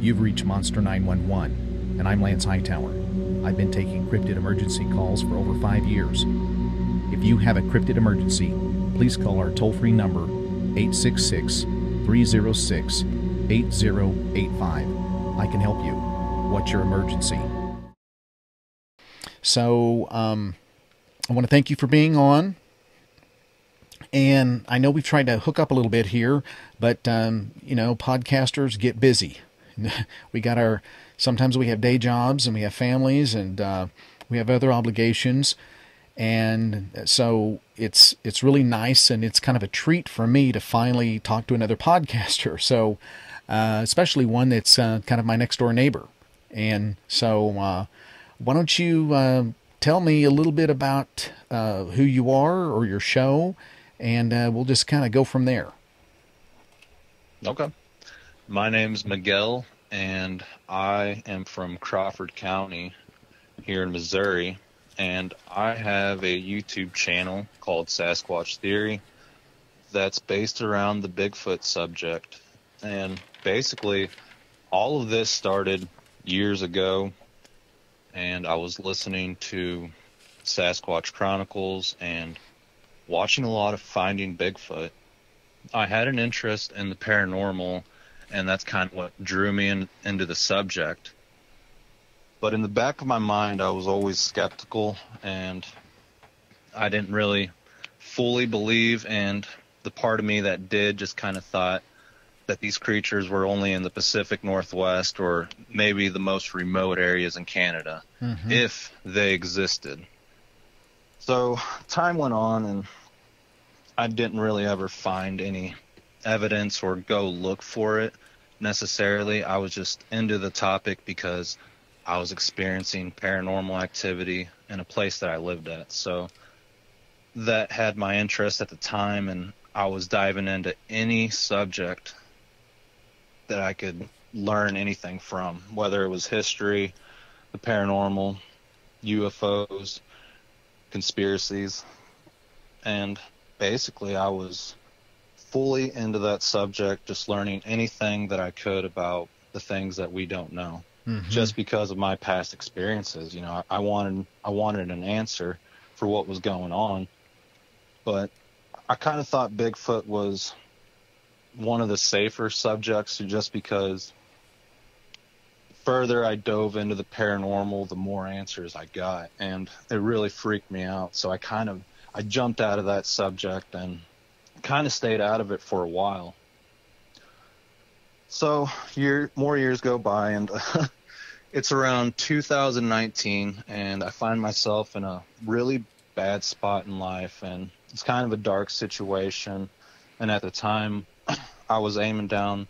You've reached Monster 911, and I'm Lance Hightower. I've been taking cryptid emergency calls for over 5 years. If you have a cryptid emergency, please call our toll-free number, 866-306-8085. I can help you. What's your emergency? So, I want to thank you for being on. And I know we've tried to hook up a little bit here, but, podcasters get busy. Sometimes we have day jobs and we have families and we have other obligations. And so it's really nice, and it's kind of a treat for me to finally talk to another podcaster. So, especially one that's kind of my next door neighbor. And so, why don't you tell me a little bit about who you are or your show, and we'll just kind of go from there. Okay. My name's Miguel, and I am from Crawford County here in Missouri, and I have a YouTube channel called Sasquatch Theory that's based around the Bigfoot subject. And basically, all of this started years ago, and I was listening to Sasquatch Chronicles and watching a lot of Finding Bigfoot. I had an interest in the paranormal, and that's kind of what drew me into the subject. But in the back of my mind, I was always skeptical, and I didn't really fully believe, and the part of me that did just kind of thought that these creatures were only in the Pacific Northwest or maybe the most remote areas in Canada, if they existed. So time went on, and I didn't really ever find any evidence or go look for it necessarily. I was just into the topic because I was experiencing paranormal activity in a place that I lived at. So that had my interest at the time, and I was diving into any subject that I could learn anything from, whether it was history, the paranormal, UFOs, conspiracies. And basically I was fully into that subject, just learning anything that I could about the things that we don't know, just because of my past experiences. I wanted an answer for what was going on, but I kind of thought Bigfoot was one of the safer subjects, just because further I dove into the paranormal, the more answers I got, and it really freaked me out. So I jumped out of that subject and kind of stayed out of it for a while. So more years go by, and it's around 2019, and I find myself in a really bad spot in life, and it's kind of a dark situation. And at the time, I was aiming down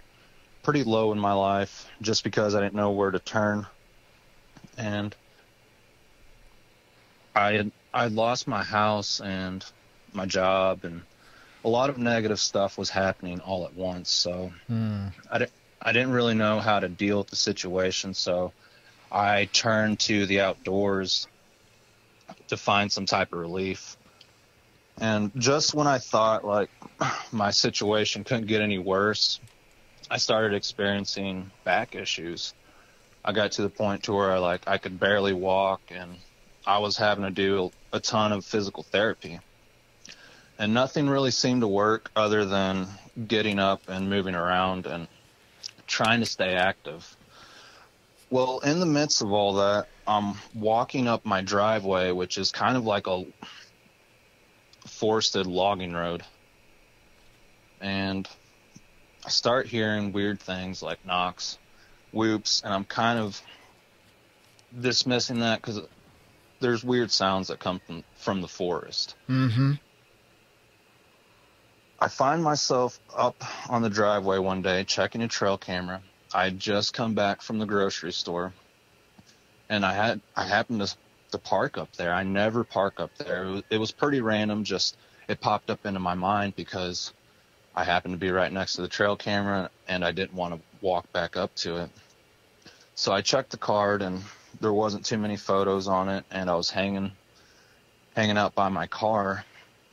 pretty low in my life just because I didn't know where to turn. And I lost my house and my job, and a lot of negative stuff was happening all at once. So I didn't really know how to deal with the situation. So I turned to the outdoors to find some type of relief. And just when I thought like my situation couldn't get any worse, I started experiencing back issues. I got to the point to where I could barely walk, and I was having to do a ton of physical therapy. And nothing really seemed to work other than getting up and moving around and trying to stay active. Well, in the midst of all that, I'm walking up my driveway, which is kind of like a forested logging road. And I start hearing weird things like knocks, whoops, and I'm kind of dismissing that because there's weird sounds that come from the forest. I find myself up on the driveway one day checking a trail camera. I had just come back from the grocery store, and I happened to park up there. I never park up there. It was pretty random. Just it popped up into my mind because I happened to be right next to the trail camera, and I didn't want to walk back up to it. So I checked the card, and there wasn't too many photos on it, and I was hanging out by my car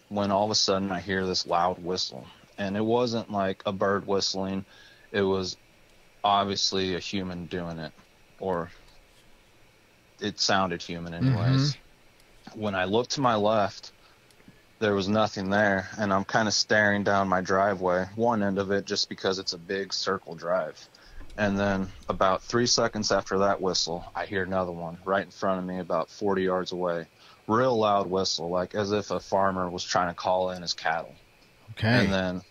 when all of a sudden I hear this loud whistle. And it wasn't like a bird whistling. It was obviously a human doing it, or it sounded human anyways. When I looked to my left, there was nothing there, and I'm kind of staring down my driveway, one end of it, just because it's a big circle drive. And then about 3 seconds after that whistle, I hear another one right in front of me, about 40 yards away. Real loud whistle, like as if a farmer was trying to call in his cattle. Okay. And then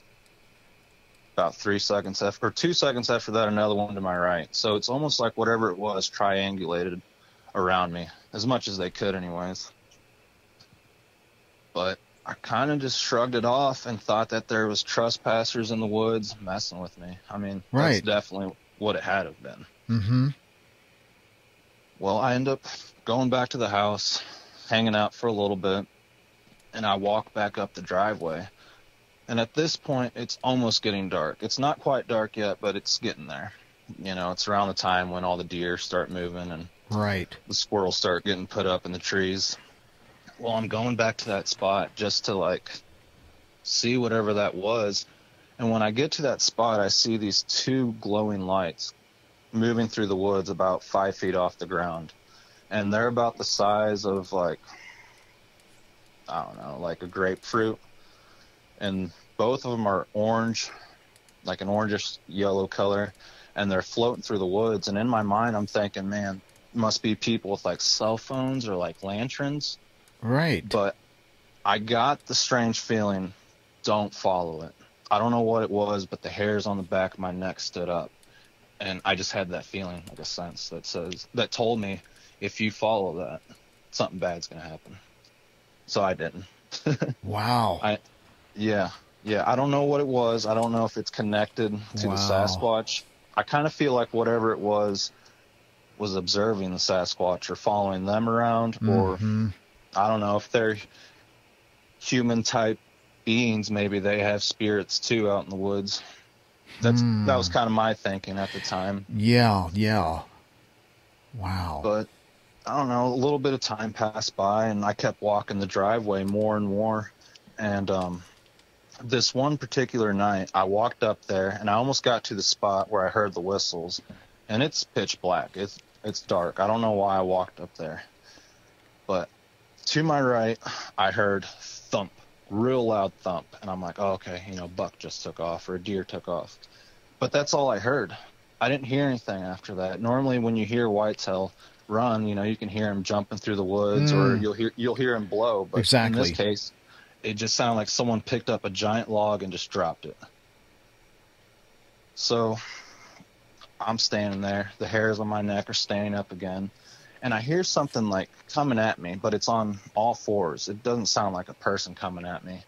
about 2 seconds after that, another one to my right. So it's almost like whatever it was triangulated around me, as much as they could anyways. But I kind of just shrugged it off and thought that there was trespassers in the woods messing with me. I mean, that's definitely what it had to have been. Well, I end up going back to the house, hanging out for a little bit, and I walk back up the driveway. And at this point, it's almost getting dark. It's not quite dark yet, but it's getting there. You know, it's around the time when all the deer start moving and the squirrels start getting put up in the trees. Well, I'm going back to that spot just to, like, see whatever that was. And when I get to that spot, I see these 2 glowing lights moving through the woods about 5 feet off the ground. And they're about the size of, like, I don't know, like a grapefruit. And both of them are orange, like an orangish yellow color. And they're floating through the woods. And in my mind, I'm thinking, man, must be people with, like, cell phones or, like, lanterns. Right. But I got the strange feeling, don't follow it. I don't know what it was, but the hairs on the back of my neck stood up. And I just had that feeling, like a sense that told me, if you follow that, something bad's going to happen. So I didn't. Wow. Yeah. I don't know what it was. I don't know if it's connected to the Sasquatch. I kind of feel like whatever it was observing the Sasquatch or following them around, or I don't know if they're human type beings. Maybe they have spirits too out in the woods. That was kind of my thinking at the time. Yeah. Wow. But I don't know, a little bit of time passed by and I kept walking the driveway more and more. And this one particular night, I walked up there and I almost got to the spot where I heard the whistles, and it's pitch black. It's dark. I don't know why I walked up there. But to my right, I heard thump, real loud thump. And I'm like, oh, okay, buck just took off or a deer took off. But that's all I heard. I didn't hear anything after that. Normally when you hear whitetail run, you can hear him jumping through the woods or you'll hear him blow. But in this case, it just sounded like someone picked up a giant log and just dropped it. So I'm standing there. The hairs on my neck are standing up again. And I hear something like coming at me, but it's on all fours. It doesn't sound like a person coming at me.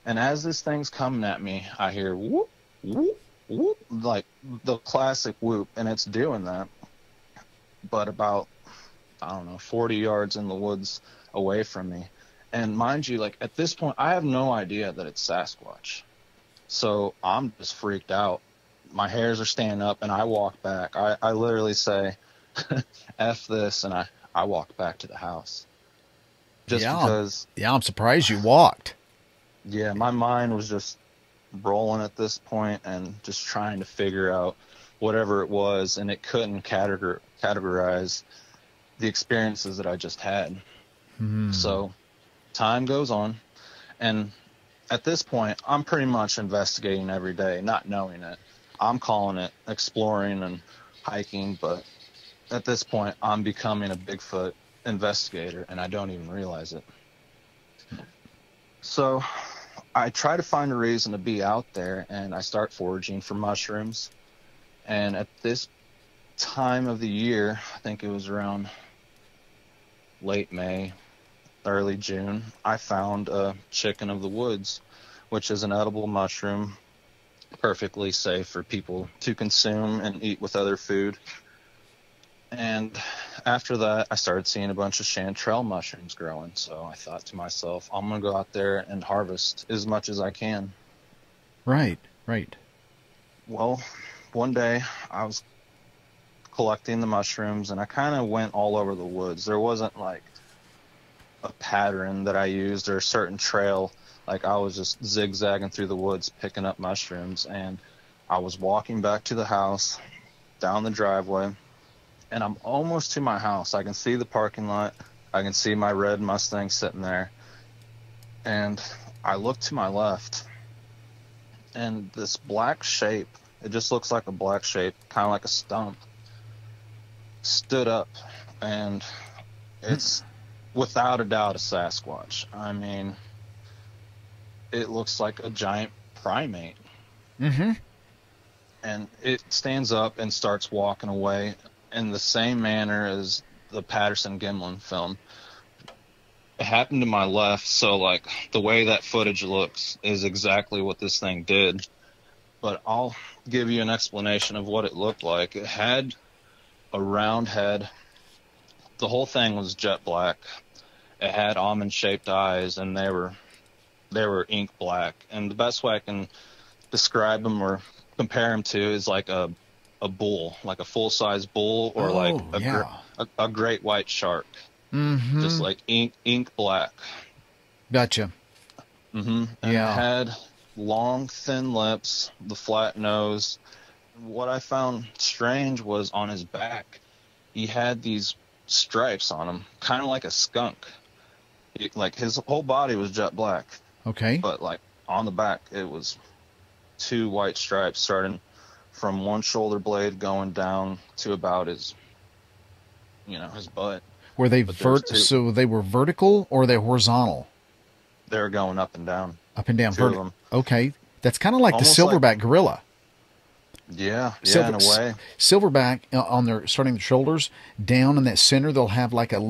And as this thing's coming at me, I hear whoop, whoop, whoop, like the classic whoop, and it's doing that. But about, 40 yards in the woods away from me. And mind you, like at this point, I have no idea that it's Sasquatch. So I'm just freaked out. My hairs are standing up, and I walk back. I literally say, F this, and I walked back to the house. Because... Yeah, I'm surprised you walked. Yeah, my mind was just rolling at this point and just trying to figure out whatever it was, and it couldn't categorize the experiences that I just had. So time goes on, and at this point, I'm pretty much investigating every day, not knowing it. I'm calling it exploring and hiking, but at this point, I'm becoming a Bigfoot investigator, and I don't even realize it. So I try to find a reason to be out there, and I start foraging for mushrooms. And at this time of the year, I think it was around late May, early June, I found a chicken of the woods, which is an edible mushroom, perfectly safe for people to consume and eat with other food. And after that, I started seeing a bunch of chanterelle mushrooms growing. So I thought to myself, I'm going to go out there and harvest as much as I can. Right. Well, one day I was collecting the mushrooms, and I kind of went all over the woods. There wasn't like a pattern that I used or a certain trail. Like I was just zigzagging through the woods picking up mushrooms, and I was walking back to the house, down the driveway, and I'm almost to my house. I can see the parking lot. I can see my red Mustang sitting there. And I look to my left, and this black shape, it just looks like a black shape, kind of like a stump, stood up, and it's without a doubt a Sasquatch. I mean, it looks like a giant primate. Mm-hmm. And it stands up and starts walking away in the same manner as the Patterson-Gimlin film. It happened to my left, so like the way that footage looks is exactly what this thing did. But I'll give you an explanation of what it looked like. It had a round head. The whole thing was jet black. It had almond-shaped eyes, and they were ink black. And the best way I can describe them or compare them to is like a bull, like a full-size bull, or like a great white shark. Mm-hmm. Just like ink black. Gotcha. Mm-hmm. And it had long, thin lips, the flat nose. What I found strange was on his back, he had these stripes on him, kind of like a skunk. Like his whole body was jet black. Okay. But like on the back, it was 2 white stripes starting from one shoulder blade going down to about his butt. Were they so they were vertical or they horizontal? They were going up and down. Up and down, vertical. Okay, that's kind of like almost the silverback gorilla. Yeah, in a way. Silverback on their starting the shoulders down in that center, they'll have like a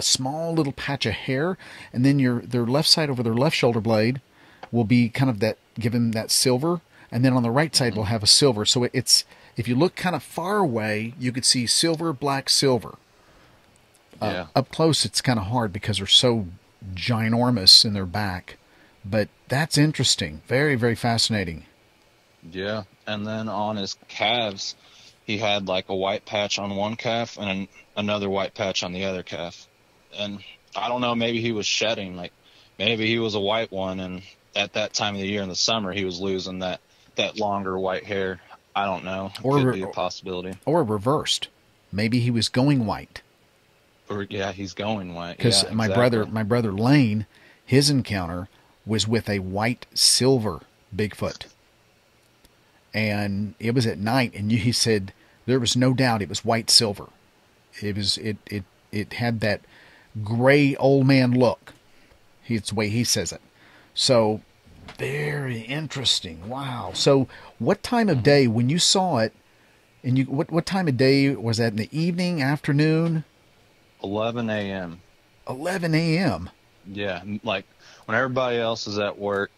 small little patch of hair, and then their left side over their left shoulder blade will be kind of that, give them that silver, and then on the right side will have a silver. So it's, if you look kind of far away, you could see silver, black, silver. Up close, it's kind of hard because they're so ginormous in their back. But that's interesting. Very, very fascinating. Yeah. And then on his calves, he had like a white patch on one calf and another white patch on the other calf. And I don't know, maybe he was shedding. Like maybe he was a white one, and at that time of the year in the summer, he was losing that longer white hair. I don't know. Could be a possibility. Or reversed. Maybe he was going white. Or he's going white. Because my brother Lane, his encounter was with a white silver Bigfoot, and it was at night. And he said there was no doubt it was white silver. It had that gray old man look. It's the way he says it. So very interesting. Wow. So what time of day when you saw it? And what time of day was that? In the evening, afternoon? 11 a.m. 11 a.m. Yeah, like when everybody else is at work,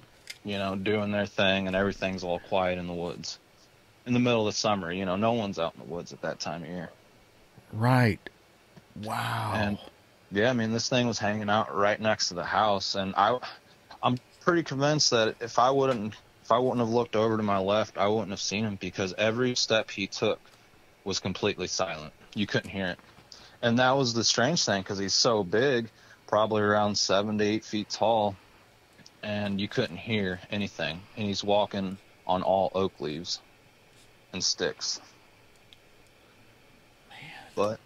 doing their thing, and everything's all quiet in the woods. In the middle of the summer, no one's out in the woods at that time of year. Right. Wow. And yeah, I mean, this thing was hanging out right next to the house, and I'm pretty convinced that if I wouldn't have looked over to my left, I wouldn't have seen him, because every step he took was completely silent. You couldn't hear it. And that was the strange thing, because he's so big, probably around 7 to 8 feet tall, and you couldn't hear anything. And he's walking on all oak leaves and sticks. Man. But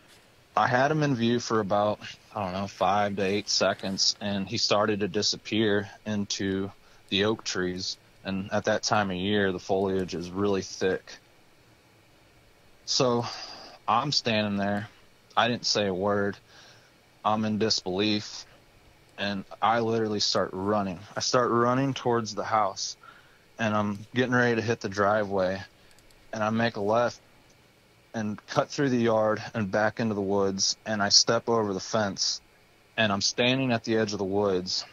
I had him in view for about, 5 to 8 seconds, and he started to disappear into the oak trees. And at that time of year, the foliage is really thick. So I'm standing there. I didn't say a word. I'm in disbelief, and I literally start running. I start running towards the house, and I'm getting ready to hit the driveway, and I make a left and cut through the yard and back into the woods, and I step over the fence, and I'm standing at the edge of the woods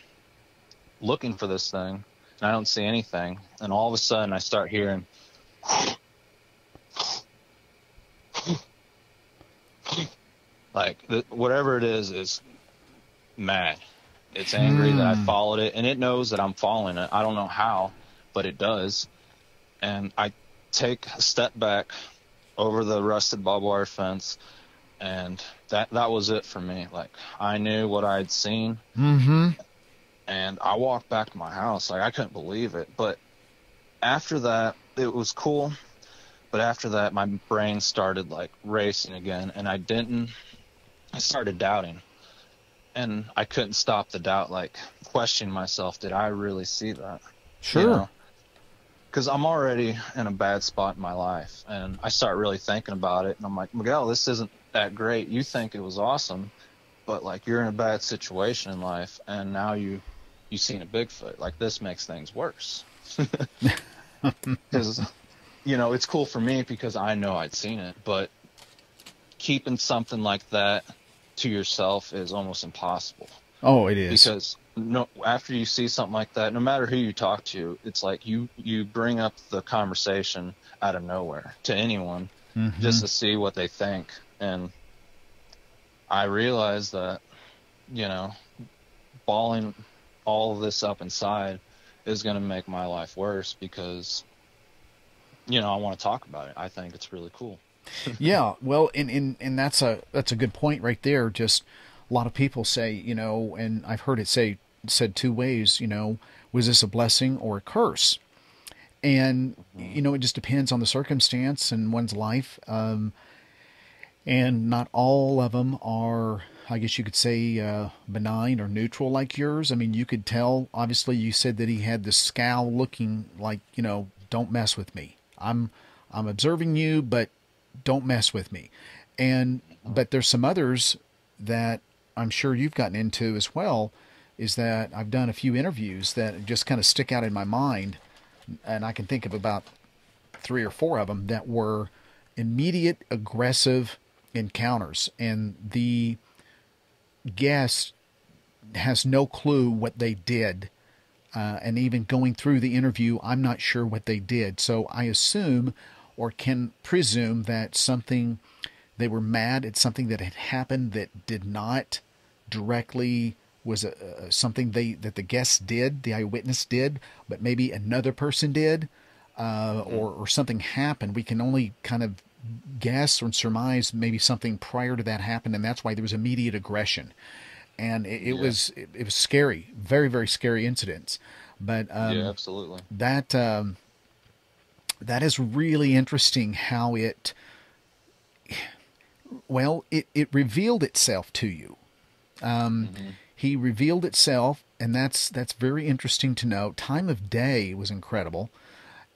looking for this thing, and I don't see anything, and all of a sudden I start hearing like whatever it is mad. It's angry that I followed it, and it knows that I'm following it. I don't know how, but it does. And I take a step back over the rusted barbed wire fence, and that was it for me. Like, I knew what I'd seen, and I walked back to my house. Like, I couldn't believe it. But after that, it was cool. But after that, my brain started like racing again, and I started doubting, and I couldn't stop the doubt, like questioning myself, did I really see that? You Sure. know, because I'm already in a bad spot in my life, and I start really thinking about it, and I'm like, Miguel, this isn't that great. You think it was awesome, but like you're in a bad situation in life, and now you seen a Bigfoot. Like this makes things worse. Because it's cool for me because I know I'd seen it, but keeping something like that to yourself is almost impossible. Oh, it is. Because after you see something like that, no matter who you talk to, it's like you bring up the conversation out of nowhere to anyone just to see what they think. And I realized that, balling all of this up inside is going to make my life worse because, I want to talk about it. I think it's really cool. Yeah, well, and that's a good point right there. Just a lot of people say, and I've heard it said two ways, was this a blessing or a curse? And it just depends on the circumstance and one's life. And not all of them are, I guess you could say, benign or neutral like yours. I mean, you could tell. Obviously, you said that he had the scowl, looking like, don't mess with me. I'm observing you, but don't mess with me. But there's some others that I'm sure you've gotten into as well, is that I've done a few interviews that just kind of stick out in my mind, and I can think of about 3 or 4 of them that were immediate aggressive encounters, and the guest has no clue what they did. And even going through the interview, I'm not sure what they did. So I assume or can presume that they were mad at something that had happened that did not directly was something that the guest did, the eyewitness did, but maybe another person did, or something happened. We can only kind of guess or surmise maybe something prior to that happened, and that's why there was immediate aggression. And it was scary, very, very scary incidents. But yeah, absolutely. That is really interesting how it revealed itself to you. He revealed itself, and that's very interesting to know. Time of day was incredible.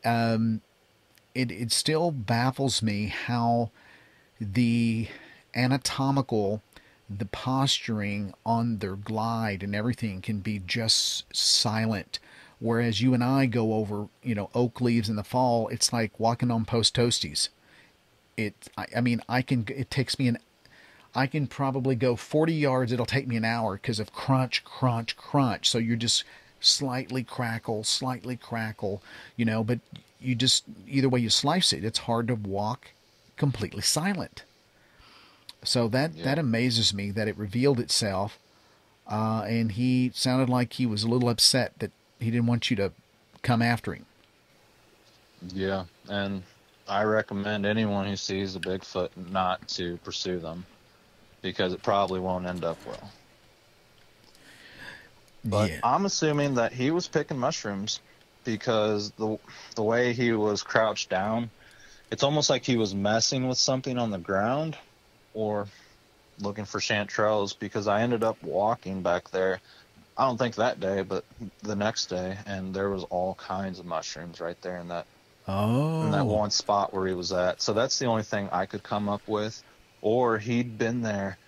It still baffles me how the anatomical, the posturing on their glide and everything can be just silent. Whereas you and I go over, oak leaves in the fall, it's like walking on post toasties. I can probably go 40 yards. It'll take me an hour because of crunch, crunch, crunch. So you're just slightly crackle, but you just, either way you slice it, it's hard to walk completely silent. So that amazes me that it revealed itself, and he sounded like he was a little upset that he didn't want you to come after him. Yeah, and I recommend anyone who sees a Bigfoot not to pursue them because it probably won't end up well. But yeah. I'm assuming that he was picking mushrooms because the way he was crouched down, it's almost like he was messing with something on the ground or looking for chanterelles, because I ended up walking back there, I don't think that day, but the next day, and there was all kinds of mushrooms right there in that one spot where he was at. So that's the only thing I could come up with. Or he'd been there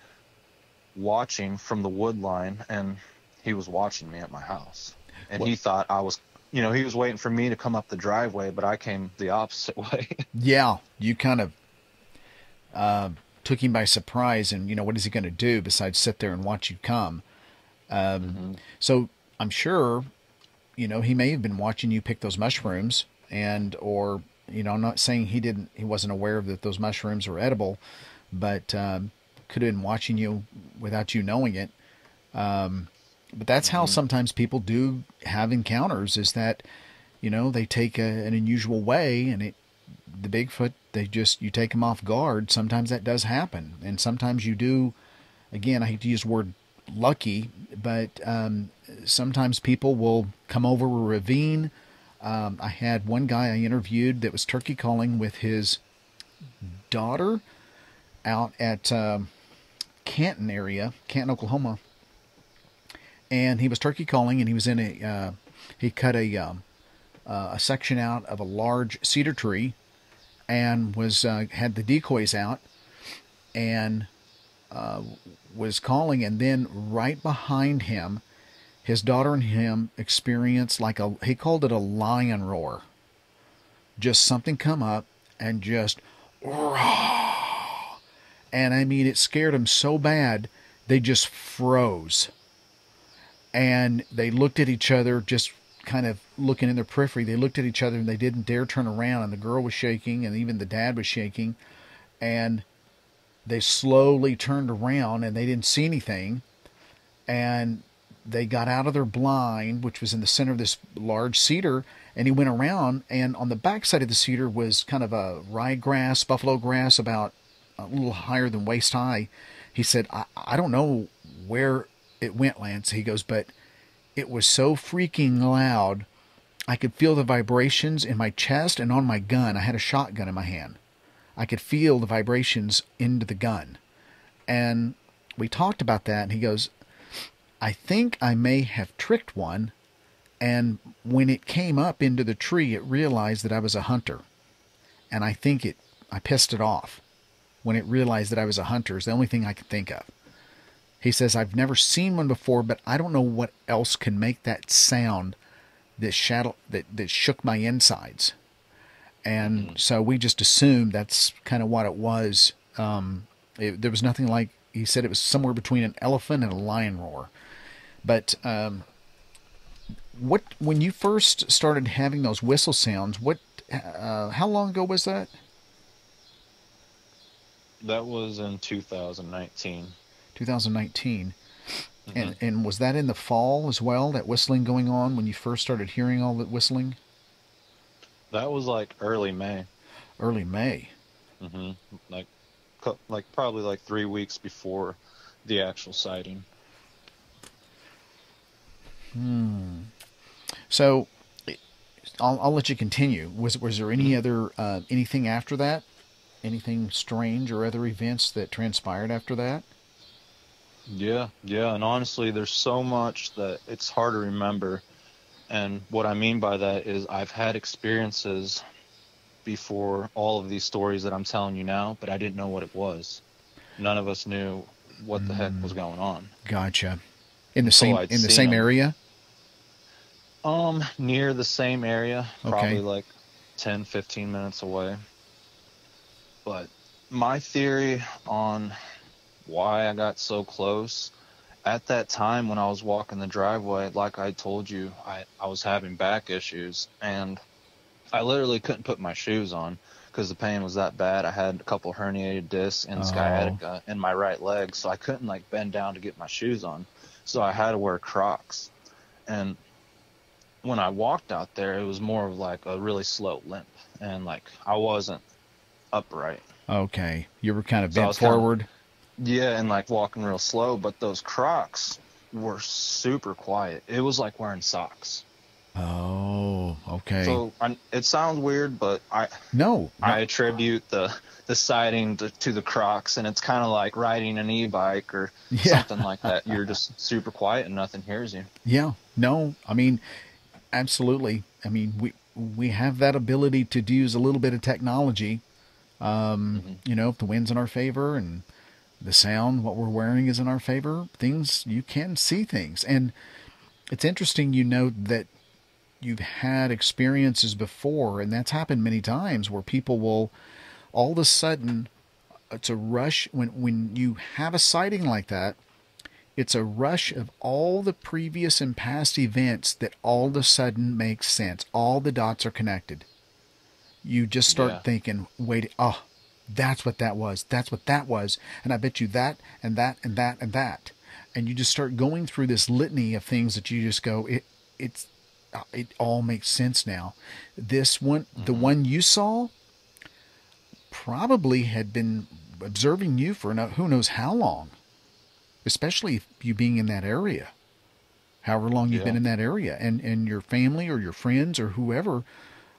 watching from the wood line, and he was watching me at my house. And he thought I was, he was waiting for me to come up the driveway, but I came the opposite way. Yeah, you kind of took him by surprise, and what is he going to do besides sit there and watch you come? So I'm sure, he may have been watching you pick those mushrooms, or I'm not saying he wasn't aware that those mushrooms were edible, but could have been watching you without you knowing it. But that's how sometimes people do have encounters, is that, they take an unusual way, and the Bigfoot, you take them off guard. Sometimes that does happen. And sometimes you do, again, I hate to use the word lucky, but sometimes people will come over a ravine, I had one guy I interviewed that was turkey calling with his daughter out at Canton area, Canton, Oklahoma. And he was turkey calling, and he was in he cut a section out of a large cedar tree, and was had the decoys out, and was calling, and then right behind him, his daughter and him experienced he called it a lion roar. Just something come up and just roar. And I mean, it scared them so bad, they just froze. And they looked at each other, just kind of looking in their periphery. They looked at each other and they didn't dare turn around. And the girl was shaking, and even the dad was shaking. And they slowly turned around, and they didn't see anything. And they got out of their blind, which was in the center of this large cedar. And he went around, and on the backside of the cedar was kind of a ryegrass, buffalo grass, about a little higher than waist high. He said, I don't know where it went, Lance. He goes, but it was so freaking loud. I could feel the vibrations in my chest and on my gun. I had a shotgun in my hand. I could feel the vibrations into the gun. And we talked about that, and he goes, I think I may have tricked one, and when it came up into the tree, it realized that I was a hunter. And I think I pissed it off when it realized that I was a hunter. Is the only thing I could think of. He says, I've never seen one before, but I don't know what else can make that sound that shook my insides. And so we just assumed that's kind of what it was. There was nothing like, he said it was somewhere between an elephant and a lion roar. But when you first started having those whistle sounds, how long ago was that? That was in 2019. 2019. And was that in the fall as well, that whistling going on when you first started hearing all that whistling? That was like early May. Early May. Like probably like 3 weeks before the actual sighting. So I'll let you continue. Was there any other anything after that? Anything strange or other events that transpired after that? Yeah, and honestly, there's so much that it's hard to remember. And what I mean by that is I've had experiences before all of these stories that I'm telling you now, but I didn't know what it was. None of us knew what the heck was going on. Gotcha. In the same area? Near the same area, probably Okay. like 10, 15 minutes away. But my theory on why I got so close, at that time when I was walking the driveway, like I told you, I was having back issues, and I literally couldn't put my shoes on because the pain was that bad. I had a couple herniated discs and sciatica in my right leg, so I couldn't like bend down to get my shoes on. So I had to wear Crocs. And when I walked out there, it was more of like a really slow limp, and like I wasn't upright. Okay. You were kind of bent forward? Yeah, and like walking real slow, but those Crocs were super quiet. It was like wearing socks. Oh, okay. So it sounds weird, but I attribute the sighting to the Crocs, and it's kind of like riding an e-bike or something like that. You're just super quiet and nothing hears you. Yeah. No, I mean, absolutely. I mean, we have that ability to use a little bit of technology. If the wind's in our favor and the sound, what we're wearing is in our favor, you can see things. And it's interesting, that you've had experiences before, and that's happened many times, where people will all of a sudden, it's a rush when you have a sighting like that. It's a rush of all the previous and past events that all of a sudden makes sense. All the dots are connected. You just start thinking, wait, that's what that was. That's what that was. And I bet you that and that and that and that. And you just start going through this litany of things that you just go, it all makes sense now. This one, the one you saw, probably had been observing you for who knows how long, especially you being in that area. however long you've been in that area, and your family or your friends or whoever.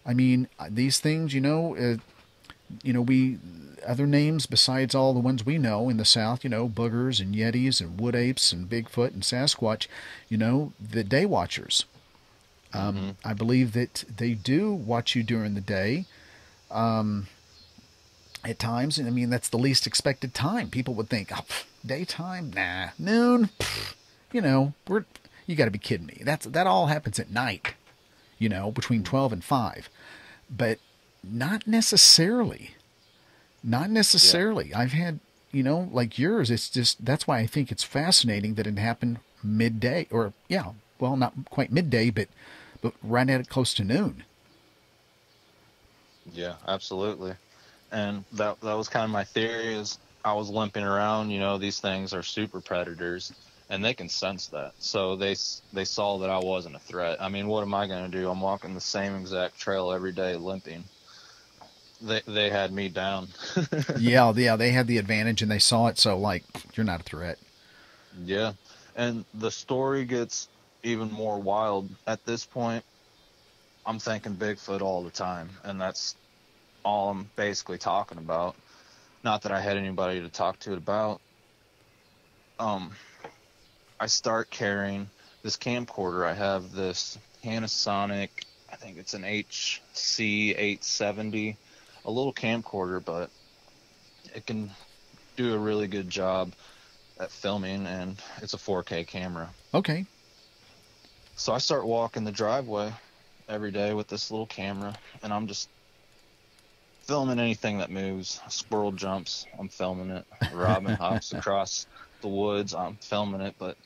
I mean, these things, we other names besides all the ones we know in the South, boogers and yetis and wood apes and Bigfoot and Sasquatch, the day watchers. I believe that they do watch you during the day. At times, and I mean, that's the least expected time. People would think, daytime? Nah. Noon? You got to be kidding me. That all happens at night, between 12 and 5. But not necessarily. Not necessarily. Yeah. I've had, like yours, it's just, that's why I think it's fascinating that it happened midday, or, not quite midday, but right at close to noon. Yeah, absolutely. And that was kind of my theory. Is I was limping around, these things are super predators, and they can sense that. So they saw that I wasn't a threat. I mean, what am I going to do? I'm walking the same exact trail every day limping. They had me down. yeah, they had the advantage, and they saw it, so, you're not a threat. Yeah, and the story gets even more wild. At this point, I'm thinking Bigfoot all the time, and that's all I'm basically talking about. Not that I had anybody to talk to it about. I start carrying this camcorder. I have this Panasonic, I think it's an HC870, a little camcorder, but it can do a really good job at filming, and it's a 4K camera. Okay. So I start walking the driveway every day with this little camera, and I'm just filming anything that moves. A squirrel jumps, I'm filming it. A robin hops across the woods, I'm filming it, but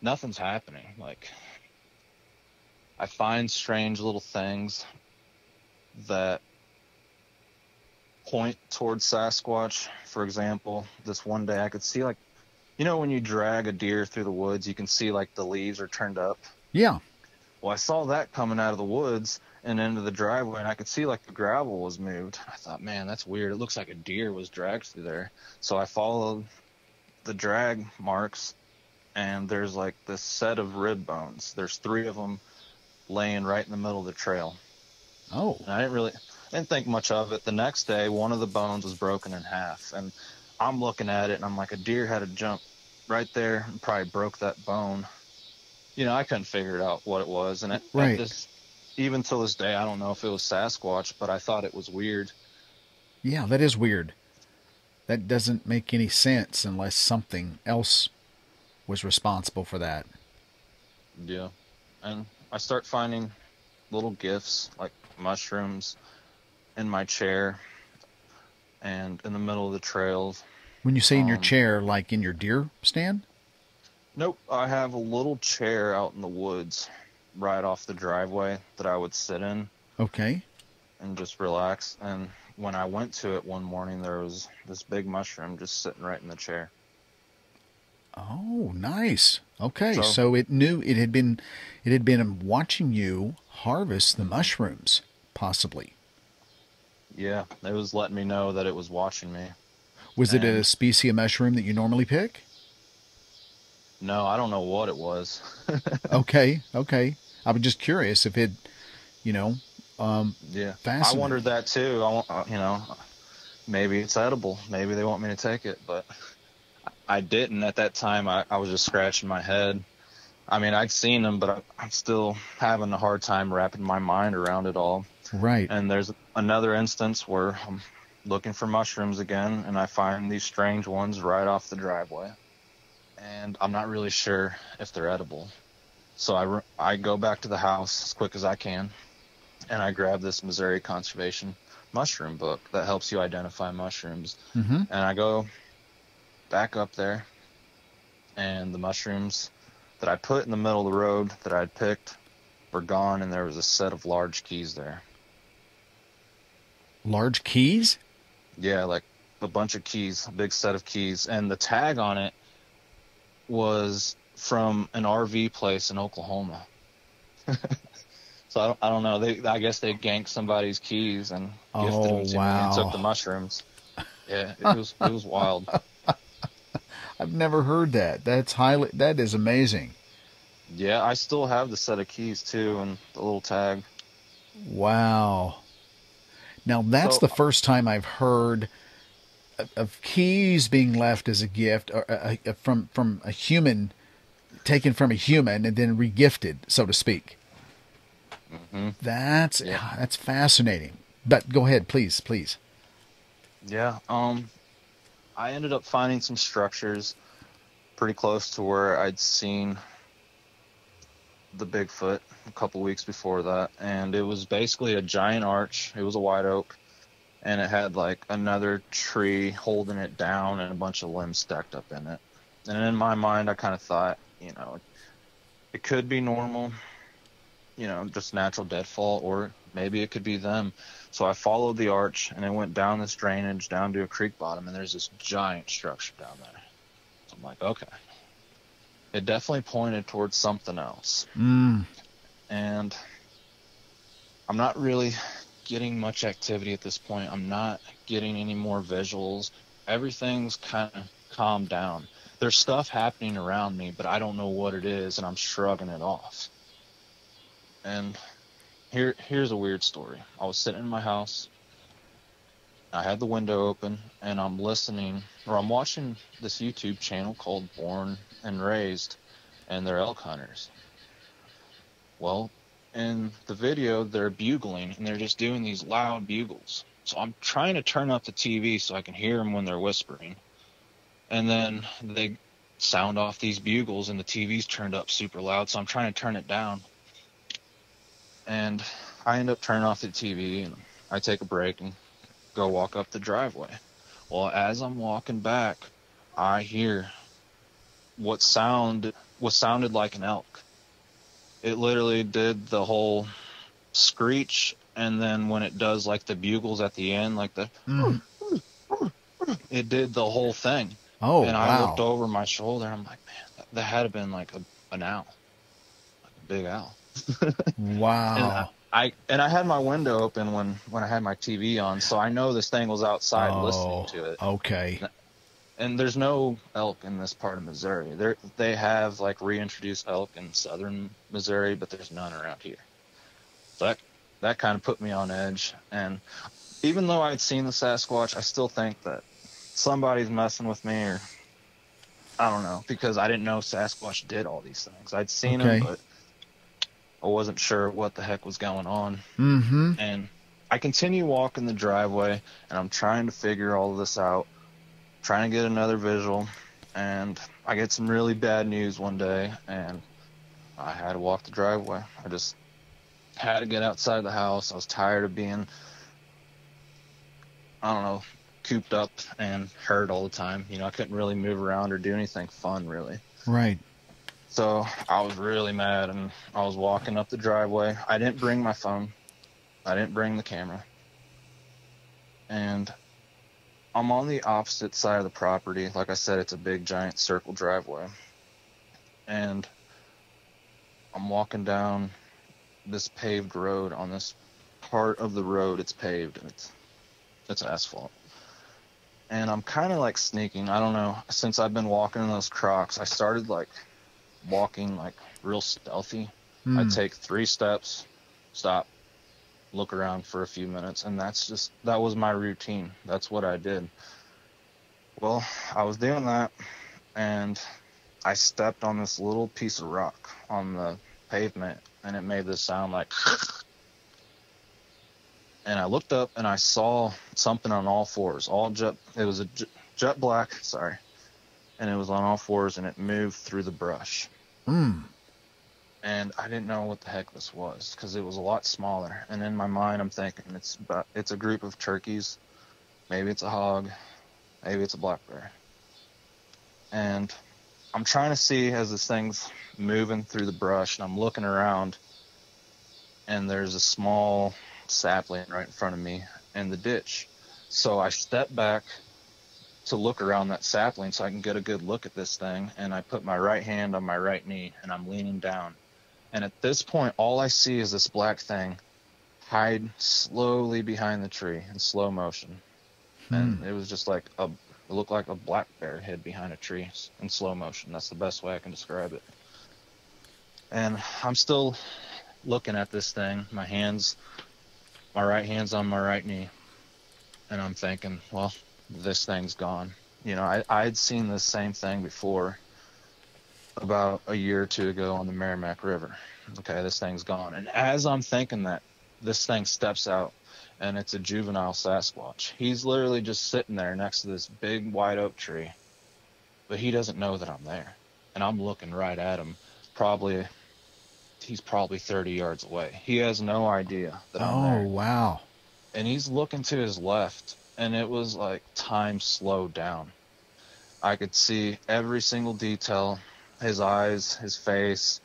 nothing's happening. I find strange little things that point towards Sasquatch. For example, this one day I could see, when you drag a deer through the woods, you can see the leaves are turned up. Yeah. Well, I saw that coming out of the woods and into the driveway, and I could see the gravel was moved. I thought, man, that's weird. It looks like a deer was dragged through there. So I followed the drag marks, and there's this set of rib bones. There's 3 of them laying right in the middle of the trail. Oh. And I didn't think much of it. The next day, one of the bones was broken in half, and I'm looking at it, and I'm like, a deer had to jump right there and probably broke that bone. I couldn't figure out what it was, and even till this day, I don't know if it was Sasquatch, but I thought it was weird. Yeah, that is weird. That doesn't make any sense unless something else was responsible for that. Yeah, and I start finding little gifts, like mushrooms, in my chair and in the middle of the trails. When you say in your chair, like in your deer stand? Nope, I have a little chair out in the woods right off the driveway that I would sit in. Okay. And just relax. And when I went to it one morning, there was this big mushroom just sitting right in the chair. Oh, nice. Okay, so it knew it had been watching you harvest the mushrooms, possibly. Yeah, it was letting me know that it was watching me. Was it a species of mushroom that you normally pick? No, I don't know what it was. Okay. I was just curious if it, yeah. I wondered that too. Maybe it's edible. Maybe they want me to take it, but I didn't at that time. I was just scratching my head. I mean, I'd seen them, but I'm still having a hard time wrapping my mind around it all. Right. And there's another instance where I'm looking for mushrooms again, and I find these strange ones right off the driveway. And I'm not really sure if they're edible. So I go back to the house as quick as I can, and I grab this Missouri Conservation mushroom book that helps you identify mushrooms. Mm-hmm. And I go back up there, and the mushrooms that I put in the middle of the road that I'd picked were gone, and there was a set of large keys there. Large keys? Yeah, like a bunch of keys, a big set of keys. And the tag on it was from an RV place in Oklahoma. So I don't know. I guess they ganked somebody's keys and gifted them to me and took the mushrooms. Yeah, it was wild. I've never heard that. That is amazing. Yeah, I still have the set of keys too and the little tag. Wow. Now, that's So, the first time I've heard of keys being left as a gift or from a human, taken from a human and then regifted, so to speak. hmm That's yeah, that's fascinating. But go ahead, please, please. yeah. I ended up finding some structures pretty close to where I'd seen the Bigfoot a couple weeks before that, and it was basically a giant arch. It was a white oak, and it had like another tree holding it down and a bunch of limbs stacked up in it. And in my mind, I kind of thought, it could be normal, just natural deadfall, or maybe it could be them. So I followed the arch, and it went down this drainage down to a creek bottom, and there's this giant structure down there. So I'm like, okay. It definitely pointed towards something else. Mm. And I'm not really getting much activity at this point. I'm not getting any more visuals. Everything's kind of calmed down. There's stuff happening around me, but I don't know what it is, and I'm shrugging it off. And here's a weird story. I was sitting in my house. I had the window open, and I'm watching this YouTube channel called Born and Raised, and they're elk hunters. Well, in the video, they're bugling, and they're just doing these loud bugles. So I'm trying to turn up the TV so I can hear them when they're whispering. And then they sound off these bugles, and the TV's turned up super loud, so I'm trying to turn it down. And I end up turning off the TV, and I take a break and go walk up the driveway. Well, as I'm walking back, I hear what sounded like an elk. It literally did the whole screech, and then when it does like the bugles at the end, like the it did the whole thing. Oh, and I wow. looked over my shoulder, and I'm like, man, that had to have been like an owl, like a big owl. Wow. And I had my window open when I had my TV on, so I know this thing was outside listening to it. Okay. And there's no elk in this part of Missouri. They have like reintroduced elk in southern Missouri, but there's none around here. So that kind of put me on edge. And even though I'd seen the Sasquatch, I still think that somebody's messing with me, or I don't know, because I didn't know Sasquatch did all these things. I'd seen them, but I wasn't sure what the heck was going on. Mm-hmm. And I continue walking the driveway, and I'm trying to figure all of this out, trying to get another visual, and I get some really bad news one day, and I had to walk the driveway. I just had to get outside the house. I was tired of being, I don't know, cooped up and hurt all the time. I couldn't really move around or do anything fun, really. Right. So I was really mad, and I was walking up the driveway. I didn't bring my phone. I didn't bring the camera. And I'm on the opposite side of the property. Like I said, it's a big, giant circle driveway. And I'm walking down this paved road. On this part of the road, it's paved, and it's asphalt. And I'm kind of like sneaking. I don't know. Since I've been walking in those Crocs, I started like walking like real stealthy. I'd take 3 steps, stop, look around for a few minutes, and that was my routine. That's what I did. Well, I was doing that, and I stepped on this little piece of rock on the pavement, and it made this sound like and I looked up, and I saw something on all fours. It was a jet black, sorry, and it was on all fours, and it moved through the brush. And I didn't know what the heck this was, because it was a lot smaller. And in my mind, I'm thinking it's a group of turkeys. Maybe it's a hog. Maybe it's a black bear. And I'm trying to see as this thing's moving through the brush, and I'm looking around, and there's a small sapling right in front of me in the ditch. So I step back to look around that sapling so I can get a good look at this thing, and I put my right hand on my right knee, and I'm leaning down. And at this point, all I see is this black thing hide slowly behind the tree in slow motion. And it was just like it looked like a black bear hid behind a tree in slow motion. That's the best way I can describe it. And I'm still looking at this thing. My right hand's on my right knee. And I'm thinking, well, this thing's gone. You know, I'd seen this same thing before about a year or two ago on the Merrimack River. Okay, this thing's gone. And as I'm thinking that, this thing steps out, and it's a juvenile Sasquatch. He's literally just sitting there next to this big white oak tree, but he doesn't know that I'm there. And I'm looking right at him. He's probably 30 yards away. He has no idea that I'm there. Oh, wow. And he's looking to his left, and it was like time slowed down. I could see every single detail, his eyes, his face,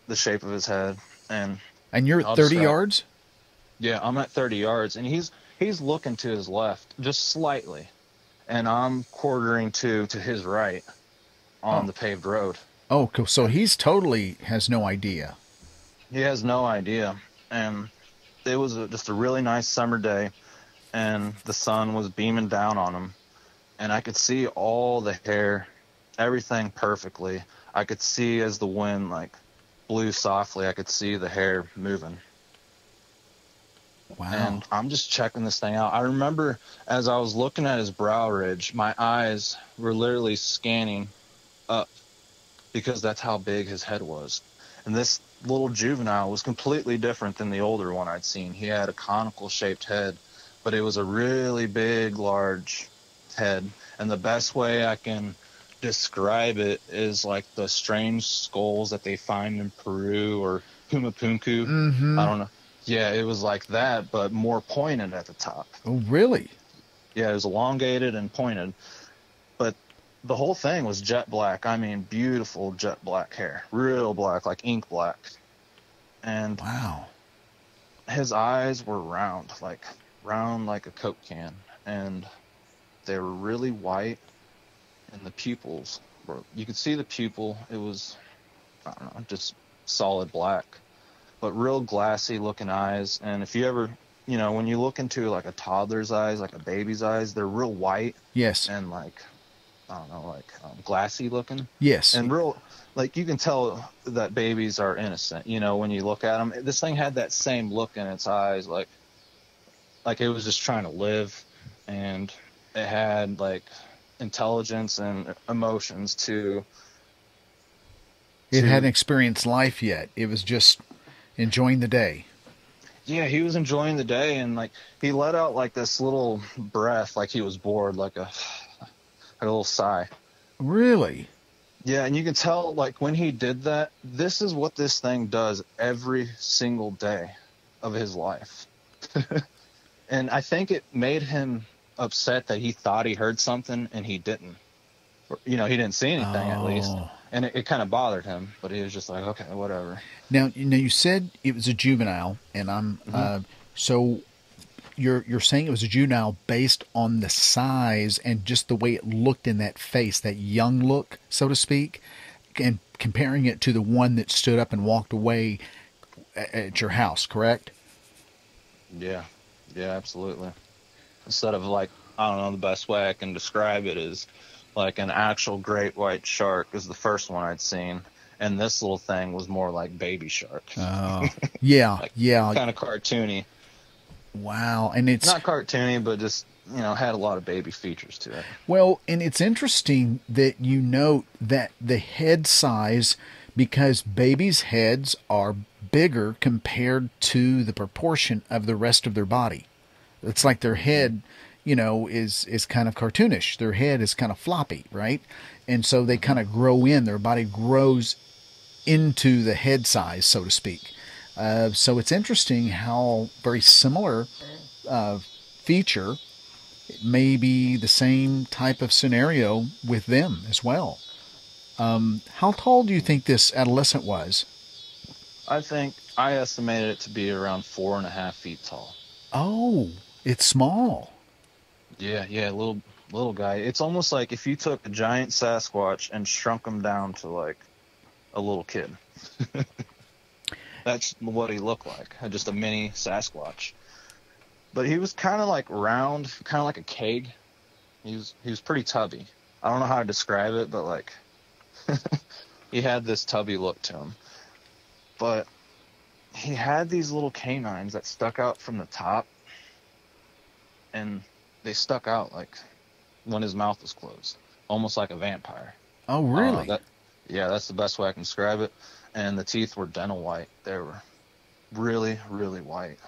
the shape of his head. And you're at 30 yards? Yeah, I'm at 30 yards, and he's looking to his left just slightly, and I'm quartering to his right on the paved road. Oh, cool. So he's totally has no idea. He has no idea. And it was just a really nice summer day, and the sun was beaming down on him, and I could see all the hair, everything perfectly. I could see as the wind like blew softly, I could see the hair moving. Wow. And I'm just checking this thing out. I remember as I was looking at his brow ridge, my eyes were literally scanning up because that's how big his head was. And this little juvenile was completely different than the older one I'd seen. He had a conical shaped head, but it was a really big, large head. And the best way I can describe it is like the strange skulls that they find in Peru or Pumapunku. Mm-hmm. I don't know. Yeah, it was like that, but more pointed at the top. Oh, really? Yeah, it was elongated and pointed. But the whole thing was jet black. I mean, beautiful jet black hair. Real black, like ink black. And wow, his eyes were round like a Coke can. And they were really white. And the pupils were, you could see the pupil. It was, I don't know, just solid black. But real glassy looking eyes. And if you ever, you know, when you look into like a toddler's eyes, like a baby's eyes, they're real white. Yes. And like, I don't know, like glassy looking. Yes. And real, like you can tell that babies are innocent, you know, when you look at them. This thing had that same look in its eyes, like it was just trying to live. And it had like intelligence and emotions too. It hadn't experienced life yet. It was just enjoying the day. Yeah, he was enjoying the day, and like he let out like this little breath, like he was bored, like a little sigh. Really? Yeah, and you can tell like when he did that, this is what this thing does every single day of his life. And I think it made him upset that he thought he heard something and he didn't. You know, he didn't see anything at least. And it kind of bothered him, but he was just like, okay, whatever. Now you said it was a juvenile, and I'm so you're saying it was a juvenile based on the size and just the way it looked in that face, that young look, so to speak, and comparing it to the one that stood up and walked away at your house, correct? Yeah, absolutely. Instead of like, I don't know, the best way I can describe it is like an actual great white shark is the first one I'd seen. And this little thing was more like baby shark. Oh, yeah, like, yeah. Kind of cartoony. Wow. And it's not cartoony, but just, you know, had a lot of baby features to it. Well, and it's interesting that you note that the head size, because babies' heads are bigger compared to the proportion of the rest of their body. It's like their head, you know, is kind of cartoonish. Their head is kind of floppy, right? And so they kind of grow in. Their body grows into the head size, so to speak. So it's interesting how very similar feature, it may be the same type of scenario with them as well. How tall do you think this adolescent was? I estimated it to be around 4.5 feet tall. Oh, it's small. Yeah, little guy. It's almost like if you took a giant Sasquatch and shrunk him down to like a little kid. That's what he looked like, just a mini Sasquatch. But he was kind of like round, kind of like a keg. He was pretty tubby. I don't know how to describe it, but like he had this tubby look to him. but he had these little canines that stuck out from the top, and they stuck out like when his mouth was closed, almost like a vampire. Oh, really? Yeah, that's the best way I can describe it. And the teeth were dental white. They were really, really white.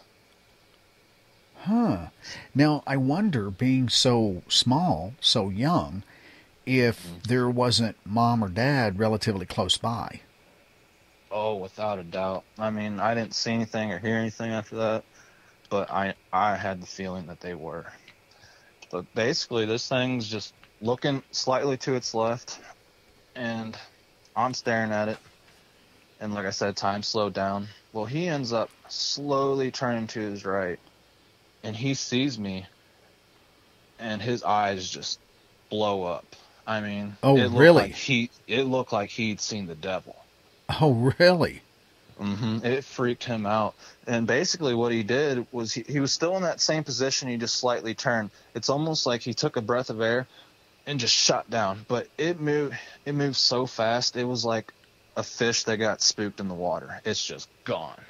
Huh. Now, I wonder, being so small, so young, if there wasn't mom or dad relatively close by. Oh, without a doubt. I mean, I didn't see anything or hear anything after that, but I had the feeling that they were. But basically, this thing's just looking slightly to its left, and I'm staring at it. And like I said, time slowed down. Well, he ends up slowly turning to his right, and he sees me, and his eyes just blow up. I mean, really? It looked like he'd seen the devil. Oh, really? It freaked him out. And basically what he did was he was still in that same position. He just slightly turned. It's almost like he took a breath of air and just shot down. But it moved so fast. It was like a fish that got spooked in the water. It's just gone.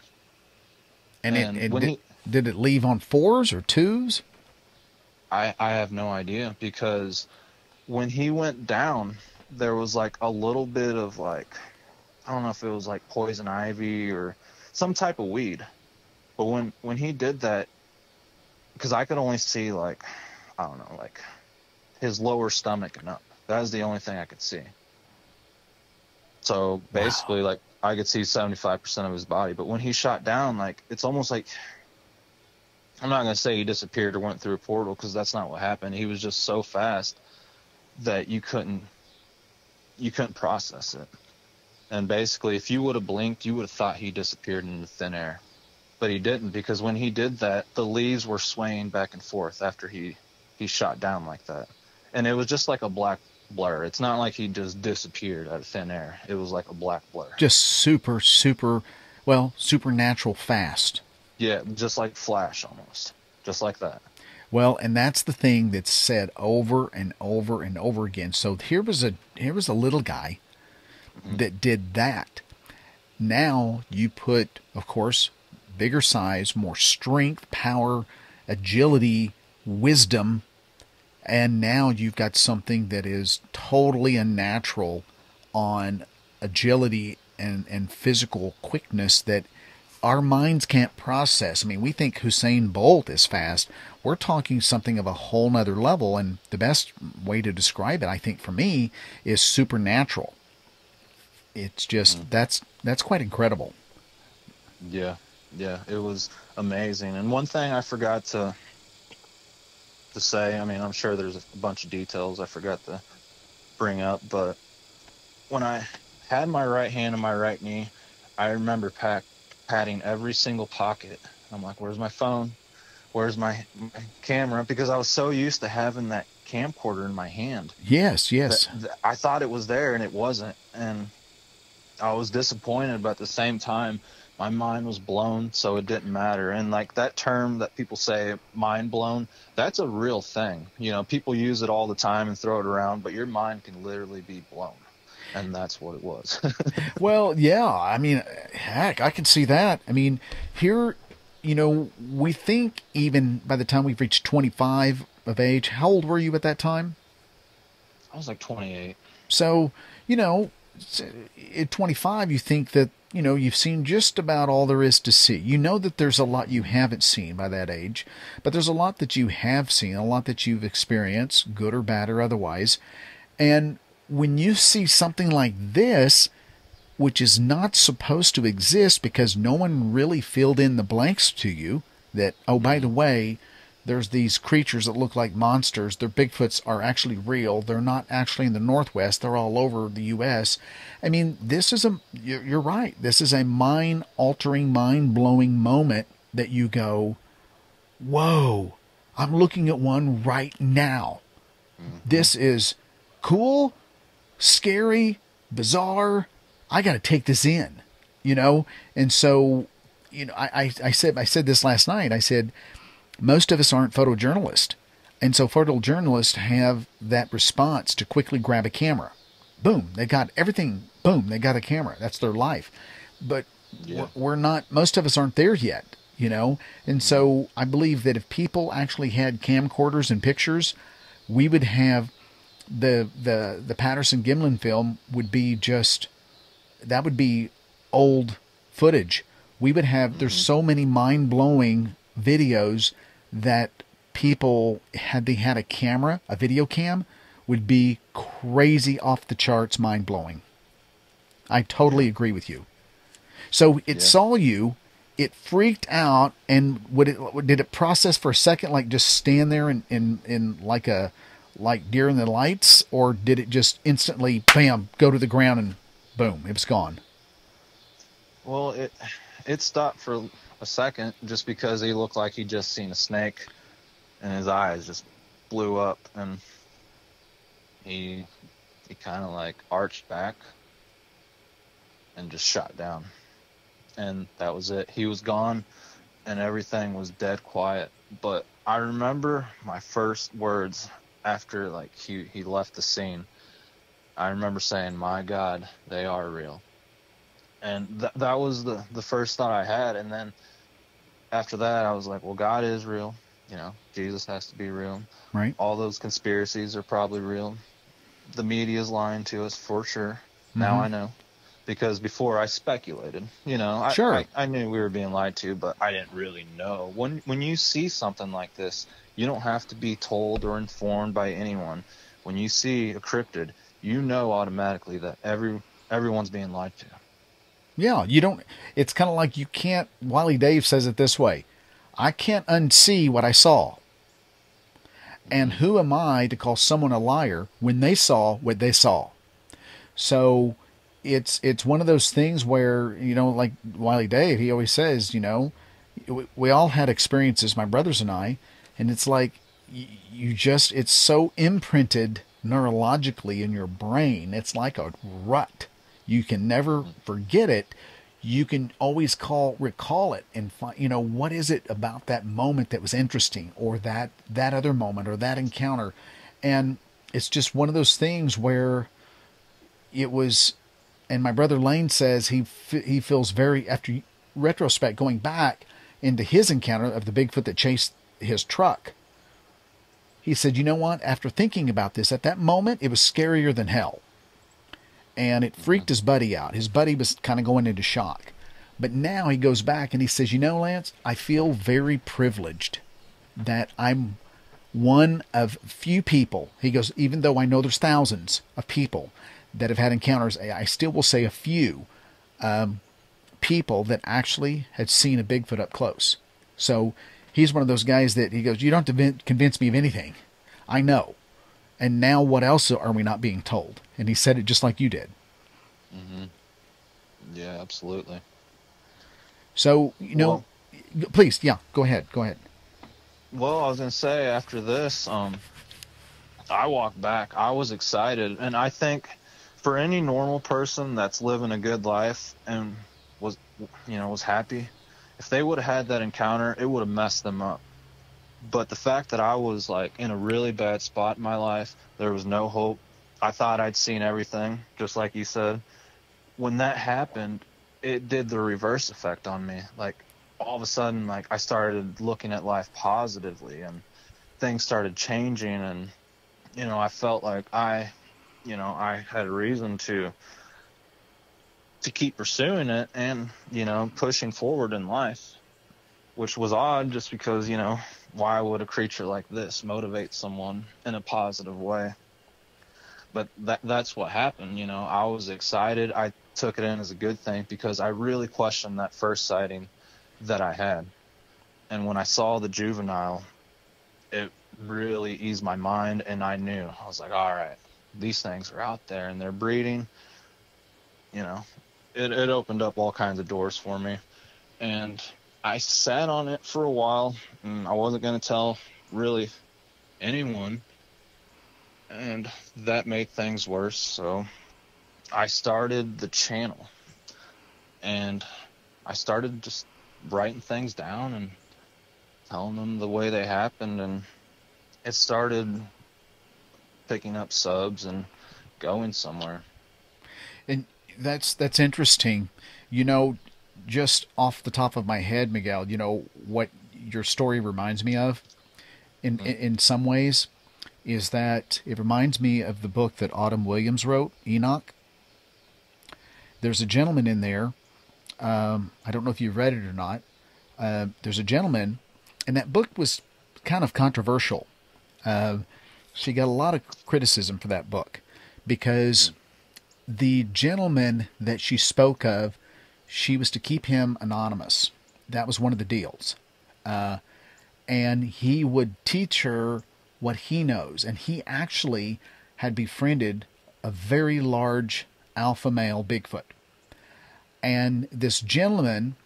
And did it leave on 4s or 2s? I have no idea, because when he went down, there was like a little bit of like, I don't know if it was like poison ivy or some type of weed. But when he did that, because I could only see like, I don't know, like his lower stomach and up. That was the only thing I could see. So basically, like, I could see 75% of his body. But when he shot down, like, it's almost like, I'm not going to say he disappeared or went through a portal, because that's not what happened. He was just so fast that you couldn't process it. And basically, if you would have blinked, you would have thought he disappeared into thin air. But he didn't, because when he did that, the leaves were swaying back and forth after he shot down like that. And it was just like a black blur. It's not like he just disappeared out of thin air. It was like a black blur. Just supernatural fast. Yeah, just like Flash almost. Just like that. Well, and that's the thing that's said over and over and over again. So here was a little guy that did that. Now you put, of course, bigger size, more strength, power, agility, wisdom, and now you've got something that is totally unnatural on agility and physical quickness that our minds can't process. I mean, we think Usain Bolt is fast. We're talking something of a whole nother level, and the best way to describe it, I think, for me, is supernatural. It's just, that's quite incredible. Yeah, it was amazing. And one thing I forgot to say, I mean, I'm sure there's a bunch of details I forgot to bring up, but when I had my right hand on my right knee, I remember patting every single pocket. I'm like, where's my phone? Where's my camera? Because I was so used to having that camcorder in my hand. Yes. I thought it was there, and it wasn't. And I was disappointed, but at the same time, my mind was blown, so it didn't matter. And like that term that people say, mind blown, that's a real thing. You know, people use it all the time and throw it around, but your mind can literally be blown. And that's what it was. Well, yeah, I mean, heck, I can see that. I mean, here, you know, we think even by the time we've reached 25 of age, how old were you at that time? I was like 28. So, you know, at 25, you think that, you know, you've seen just about all there is to see. You know that there's a lot you haven't seen by that age, but there's a lot that you have seen, a lot that you've experienced, good or bad or otherwise. And when you see something like this, which is not supposed to exist because no one really filled in the blanks to you, that, oh, by the way, there's these creatures that look like monsters. Their Bigfoots are actually real. They're not actually in the Northwest. They're all over the U.S. I mean, you're right. This is a mind-altering, mind-blowing moment that you go, whoa, I'm looking at one right now. This is cool, scary, bizarre. I got to take this in, you know? And so, you know, I said this last night. I said, most of us aren't photojournalists. And so photojournalists have that response to quickly grab a camera. Boom, they got everything. Boom, they got a camera. That's their life. But Yeah. we're not, most of us aren't there yet, you know? And so I believe that if people actually had camcorders and pictures, we would have the Patterson Gimlin film would be just, that would be old footage. We would have, there's so many mind-blowing videos that people, had they had a camera, a video cam, would be crazy, off the charts, mind-blowing. I totally agree with you. So it saw you, it freaked out, and did it process for a second, like just stand there in like deer in the lights, or did it just instantly, bam, go to the ground and boom, it was gone? Well, it stopped for a second just because he looked like he'd just seen a snake, and his eyes just blew up, and he kind of like arched back and just shot down. And that was it. He was gone, and everything was dead quiet. But I remember my first words after like he left the scene. I remember saying, "My God, they are real." And that was the first thought I had. And then after that, I was like, well, God is real. You know, Jesus has to be real. Right. All those conspiracies are probably real. The media is lying to us for sure. Now I know. Because before I speculated, you know, Sure. I knew we were being lied to, but I didn't really know. When you see something like this, you don't have to be told or informed by anyone. When you see a cryptid, you know automatically that everyone's being lied to. Yeah, you don't, it's kind of like you can't, Wiley Dave says it this way, I can't unsee what I saw. And who am I to call someone a liar when they saw what they saw? So it's one of those things where, you know, like Wiley Dave, he always says, you know, we all had experiences, my brothers and I, and it's like you just, it's so imprinted neurologically in your brain. It's like a rut. You can never forget it. You can always recall it and find, you know, what is it about that moment that was interesting, or that other moment, or that encounter. And it's just one of those things where it was, and my brother Lane says he feels very, after retrospect, going back into his encounter of the Bigfoot that chased his truck, he said, you know what, after thinking about this, at that moment, it was scarier than hell. And it freaked his buddy out. His buddy was kind of going into shock. But now he goes back and he says, you know, Lance, I feel very privileged that I'm one of few people. He goes, even though I know there's thousands of people that have had encounters, I still will say a few people that actually had seen a Bigfoot up close. So he's one of those guys that he goes, you don't have to convince me of anything. I know. And now what else are we not being told? And he said it just like you did. Mm-hmm. Yeah, absolutely. So, you know, please, yeah, go ahead. Well, I was going to say, after this, I walked back. I was excited. And I think for any normal person that's living a good life and was happy, if they would have had that encounter, it would have messed them up. But the fact that I was like in a really bad spot in my life, there was no hope. I thought I'd seen everything, just like you said. When that happened, it did the reverse effect on me. Like all of a sudden, like I started looking at life positively, and things started changing, and you know, I felt like I had a reason to keep pursuing it and, you know, pushing forward in life, which was odd just because, you know, why would a creature like this motivate someone in a positive way? But that's what happened. You know, I was excited. I took it in as a good thing because I really questioned that first sighting that I had. And when I saw the juvenile, it really eased my mind, and I knew. I was like, all right, these things are out there and they're breeding. You know, it opened up all kinds of doors for me. And I sat on it for a while, and I wasn't going to tell really anyone, and that made things worse. So I started the channel, and I started just writing things down and telling them the way they happened, and it started picking up subs and going somewhere. And that's interesting. You know, just off the top of my head, Miguel, what your story reminds me of in some ways is that it reminds me of the book that Autumn Williams wrote, Enoch. There's a gentleman in there. I don't know if you've read it or not. There's a gentleman, and that book was kind of controversial. She got a lot of criticism for that book because the gentleman that she spoke of, she was to keep him anonymous. That was one of the deals. And he would teach her what he knows. And he actually had befriended a very large alpha male Bigfoot. And this gentleman,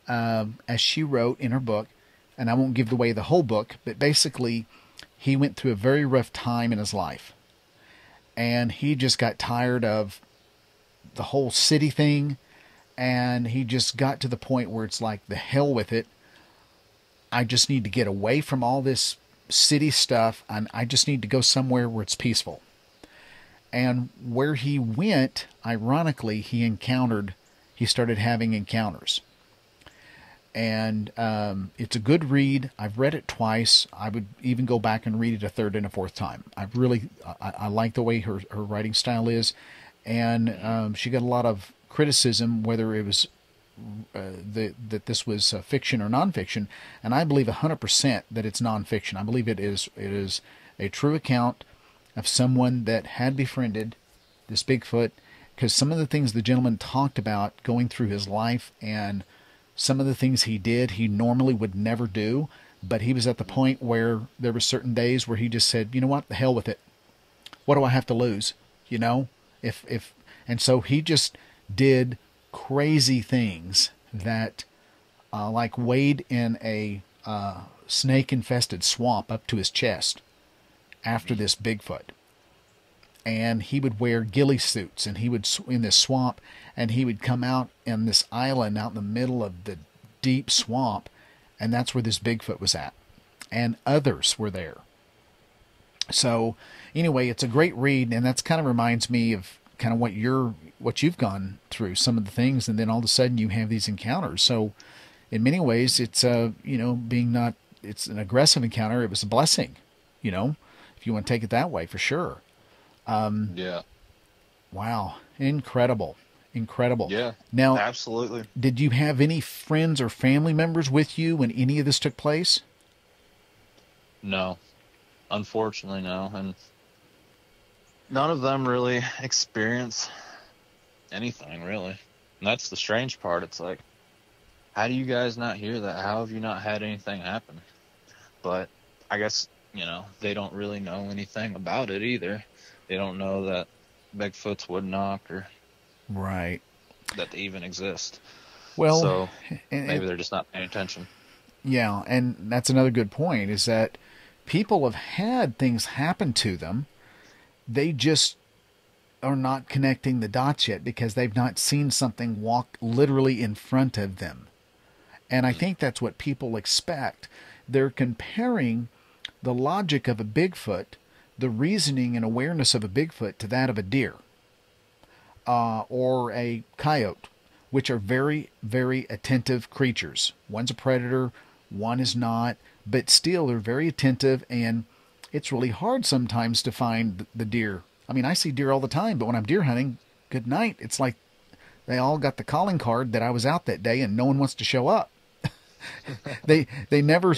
as she wrote in her book, and I won't give away the whole book, but basically he went through a very rough time in his life. And he just got tired of the whole city thing. And he just got to the point where it's like, the hell with it. I just need to get away from all this city stuff. And I just need to go somewhere where it's peaceful. And where he went, ironically, he started having encounters. And it's a good read. I've read it twice. I would even go back and read it a third and a fourth time. I like the way her writing style is. And she got a lot of criticism, whether it was that this was fiction or nonfiction. And I believe 100% that it's nonfiction. I believe it is a true account of someone that had befriended this Bigfoot, because some of the things the gentleman talked about going through his life and some of the things he did, he normally would never do, but he was at the point where there were certain days where he just said, you know what, the hell with it. What do I have to lose? And so he just did crazy things that, like wade in a snake-infested swamp up to his chest after this Bigfoot. And he would wear ghillie suits, and he would in this swamp, and he would come out in this island out in the middle of the deep swamp, and that's where this Bigfoot was at. And others were there. So anyway, it's a great read, and that's kind of reminds me of kind of what you've gone through, some of the things, and then all of a sudden you have these encounters. So in many ways, it's it's an aggressive encounter. It was a blessing, if you want to take it that way, for sure. Yeah. Wow. Incredible. Yeah. Now, absolutely. Did you have any friends or family members with you when any of this took place? No. Unfortunately, no. And none of them really experience anything, really. And that's the strange part. It's like, how do you guys not hear that? How have you not had anything happen? But I guess, they don't really know anything about it either. They don't know that Bigfoot's would knock or right, that they even exist. Well, so maybe they're just not paying attention. Yeah, and that's another good point, is that people have had things happen to them. They just are not connecting the dots yet because they've not seen something walk literally in front of them. And I think that's what people expect. They're comparing the logic of a Bigfoot, the reasoning and awareness of a Bigfoot, to that of a deer or a coyote, which are very, very attentive creatures. One's a predator, one is not, but still they're very attentive, and it's really hard sometimes to find the deer. I mean, I see deer all the time, but when I'm deer hunting, good night. It's like they all got the calling card that I was out that day and no one wants to show up. they never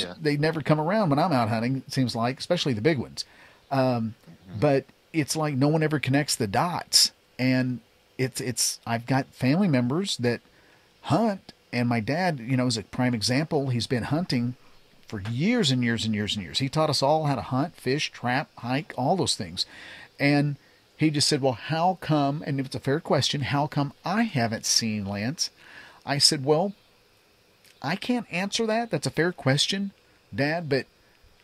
come around when I'm out hunting, it seems like, especially the big ones. But it's like no one ever connects the dots. And I've got family members that hunt, and my dad, is a prime example. He's been hunting for years and years and years and years. He taught us all how to hunt, fish, trap, hike, all those things. And he just said, well, how come, and it's a fair question, how come I haven't seen Lance? I said, well, I can't answer that. That's a fair question, Dad, but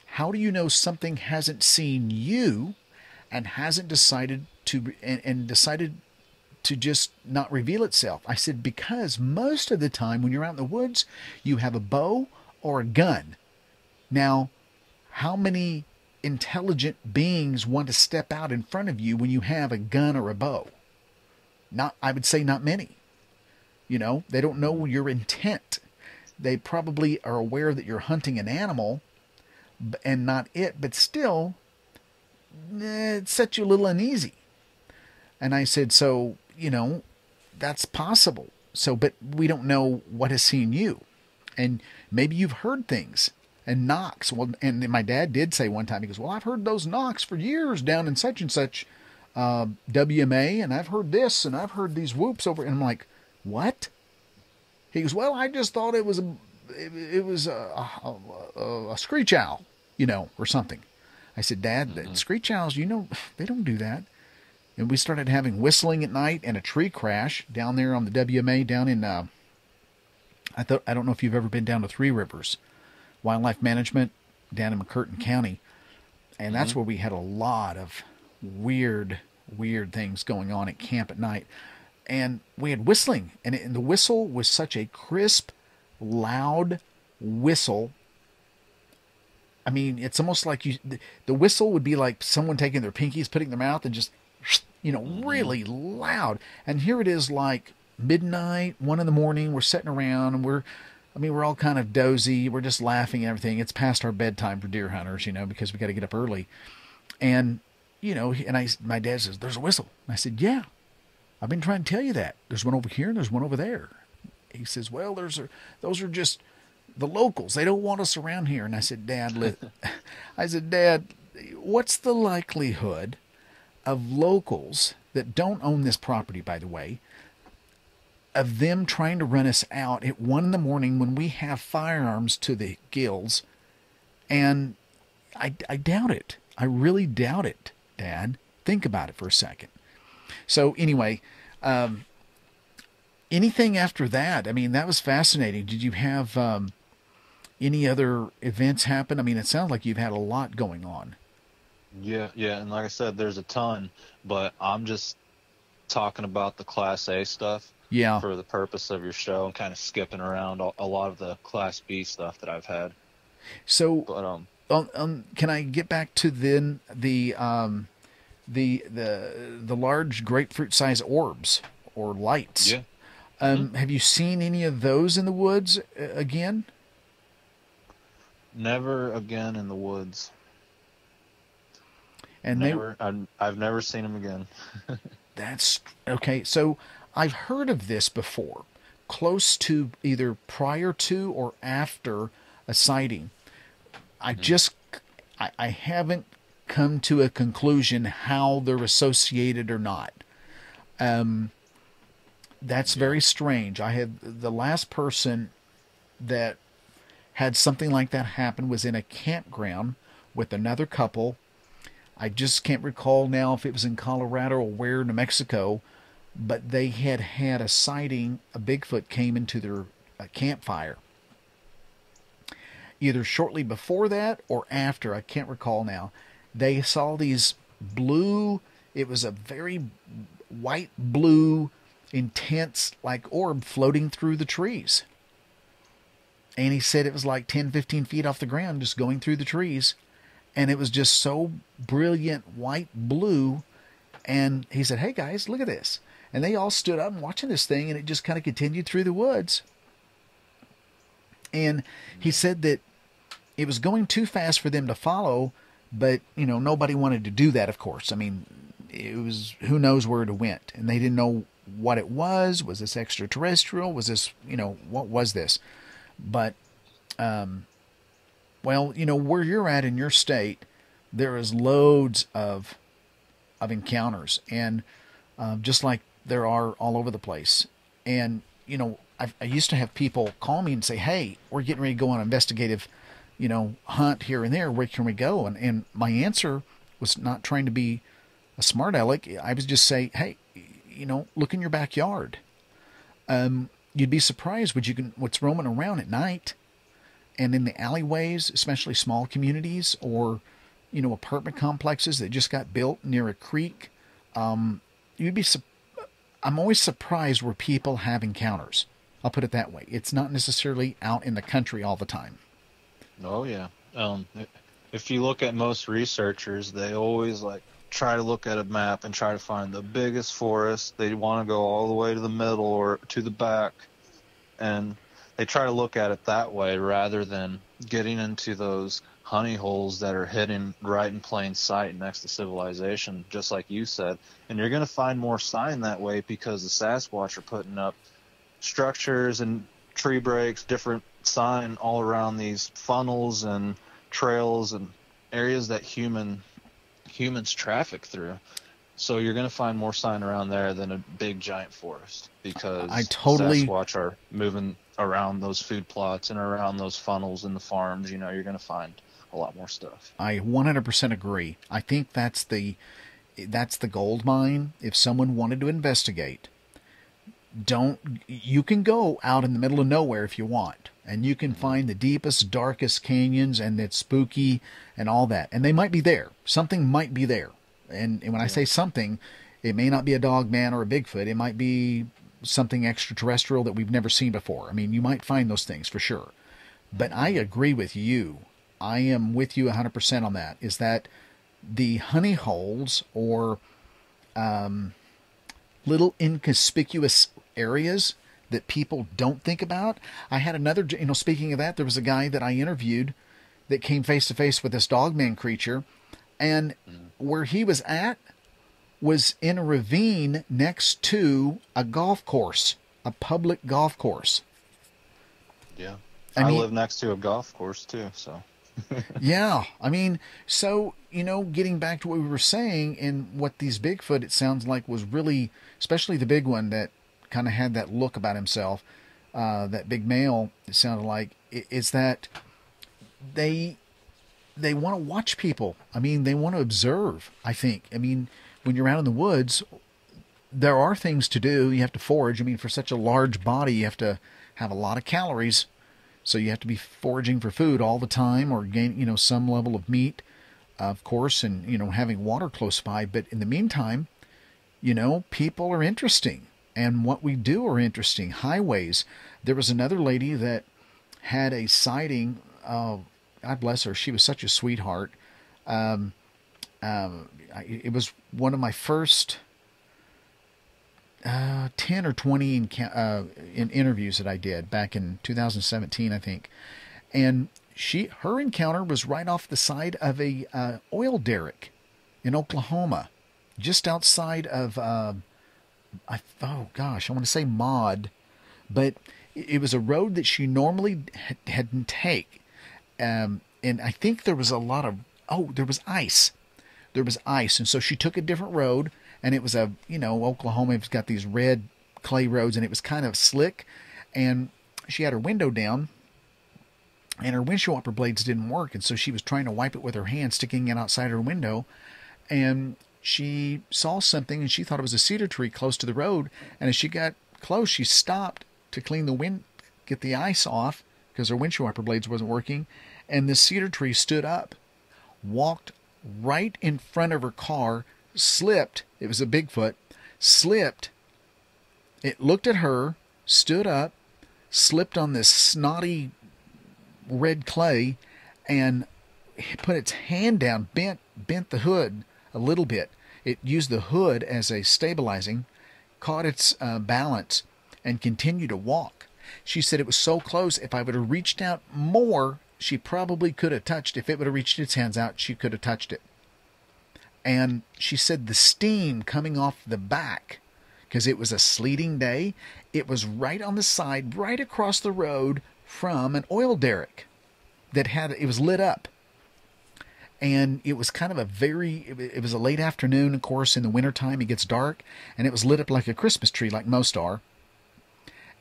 how do you know something hasn't seen you and hasn't decided to just not reveal itself? I said, because most of the time when you're out in the woods, you have a bow or a gun. Now, how many intelligent beings want to step out in front of you when you have a gun or a bow? I would say not many. They don't know your intent. They probably are aware that you're hunting an animal and not it, but still, it sets you a little uneasy. And I said, so, that's possible. So, but we don't know what has seen you. And maybe you've heard things and knocks. Well, and my dad did say one time, he goes, well, I've heard those knocks for years down in such and such WMA, and I've heard this, and I've heard these whoops over. And I'm like, what? He goes, well, I just thought it was a screech owl, or something. I said, Dad, screech owls, they don't do that. And we started having whistling at night and a tree crash down there on the WMA down in, I don't know if you've ever been down to Three Rivers Wildlife Management down in McCurtain County. And that's where we had a lot of weird things going on at camp at night. And we had whistling, and the whistle was such a crisp, loud whistle. I mean, it's almost like the whistle would be like someone taking their pinkies, putting in their mouth, and just, really loud. And here it is, like midnight, 1 a.m. We're sitting around, and we're all kind of dozy. We're just laughing and everything. It's past our bedtime for deer hunters, because we got to get up early. And, my dad says, there's a whistle. And I said, yeah, I've been trying to tell you that. There's one over here and there's one over there. He says, well, those are just the locals. They don't want us around here. And I said, Dad, what's the likelihood of locals that don't own this property, by the way, of them trying to run us out at 1 a.m. when we have firearms to the gills? And I doubt it. I really doubt it, Dad. Think about it for a second. So anyway, anything after that? I mean, that was fascinating. Did you have any other events happen? I mean, it sounds like you've had a lot going on. Yeah, and like I said, there's a ton, but I'm just talking about the Class A stuff. Yeah. For the purpose of your show, and kind of skipping around a lot of the Class B stuff that I've had. So, but, can I get back to then the large grapefruit-sized orbs or lights? Yeah. Have you seen any of those in the woods again? Never again in the woods. And I've never seen them again. That's okay. So I've heard of this before, close to either prior to or after a sighting. I haven't come to a conclusion how they're associated or not. That's very strange. I had the last person that had something like that happen was in a campground with another couple. I just can't recall now if it was in Colorado or where, New Mexico, but they had a sighting. A Bigfoot came into their campfire. Either shortly before that or after, I can't recall now. They saw these blue, it was a very white blue, intense like orb floating through the trees. And he said it was like 10, 15 feet off the ground, just going through the trees. And it was just so brilliant white blue. And he said, hey guys, look at this. And they all stood up and watching this thing, and it just kind of continued through the woods. And he said that it was going too fast for them to follow, but, nobody wanted to do that, of course. I mean, it was, who knows where it went. And they didn't know what it was. Was this extraterrestrial? Was this, what was this? But, well, where you're at in your state, there is loads of encounters, and just like there are all over the place. And, I used to have people call me and say, hey, we're getting ready to go on an investigative, hunt here and there. Where can we go? And my answer was not trying to be a smart aleck. I was just saying, hey, look in your backyard. You'd be surprised what's roaming around at night. And in the alleyways, especially small communities or, apartment complexes that just got built near a creek, I'm always surprised where people have encounters. I'll put it that way. It's not necessarily out in the country all the time. Oh yeah. If you look at most researchers, they always try to look at a map and try to find the biggest forest. They want to go all the way to the middle or to the back, and they try to look at it that way rather than getting into those honey holes that are hidden right in plain sight next to civilization, just like you said. And you're going to find more sign that way because the Sasquatch are putting up structures and tree breaks, different sign all around these funnels and trails and areas that humans traffic through. So you're going to find more sign around there than a big giant forest, because Sasquatch are moving around those food plots and around those funnels in the farms. You're going to find a lot more stuff. I 100% agree. I think that's the gold mine. If someone wanted to investigate, you can go out in the middle of nowhere if you want, and you can find the deepest, darkest canyons, and it's spooky and all that. And they might be there. Something might be there. And when I say something, it may not be a dog man or a Bigfoot. It might be something extraterrestrial that we've never seen before. I mean, you might find those things for sure. But I agree with you. I am with you 100% on that. Is that the honey holes or little inconspicuous areas that people don't think about? I had another, speaking of that, there was a guy that I interviewed that came face to face with this dogman creature, and where he was at was in a ravine next to a golf course, a public golf course. Yeah. I live next to a golf course too, so. Yeah. I mean, so, getting back to what we were saying, and what these Bigfoot, it sounds like, was really, especially the big one that kind of had that look about himself, that big male, it sounded like, is that they want to watch people. I mean, they want to observe, I think. I mean, when you're out in the woods, there are things to do. You have to forage. I mean, for such a large body, you have to have a lot of calories. So you have to be foraging for food all the time, or gain, some level of meat, of course, and, having water close by. But in the meantime, people are interesting, and what we do are interesting. Highways. There was another lady that had a sighting. God bless her. She was such a sweetheart. It was one of my first 10 or 20 in interviews that I did back in 2017, I think. And her encounter was right off the side of a oil derrick in Oklahoma, just outside of, I want to say Maud, but it was a road that she normally hadn't take. And I think there was there was ice. There was ice. And so she took a different road, and it was Oklahoma, it's got these red clay roads, and it was kind of slick. And she had her window down, and her windshield wiper blades didn't work. And so she was trying to wipe it with her hand, sticking it outside her window. And she saw something, and she thought it was a cedar tree close to the road. And as she got close, she stopped to get the ice off, because her windshield wiper blades wasn't working. And this cedar tree stood up, walked right in front of her car, slipped. It was a Bigfoot. Slipped. It looked at her, stood up, slipped on this snotty red clay, and put its hand down, bent the hood a little bit. It used the hood as a stabilizing, caught its balance, and continued to walk. She said it was so close, if I would have reached out more, she probably could have touched. If it would have reached its hands out, she could have touched it. And she said the steam coming off the back, because it was a sleeting day, it was right on the side, right across the road from an oil derrick it was lit up. And it was kind of it was a late afternoon, of course, in the wintertime, it gets dark, and it was lit up like a Christmas tree, like most are.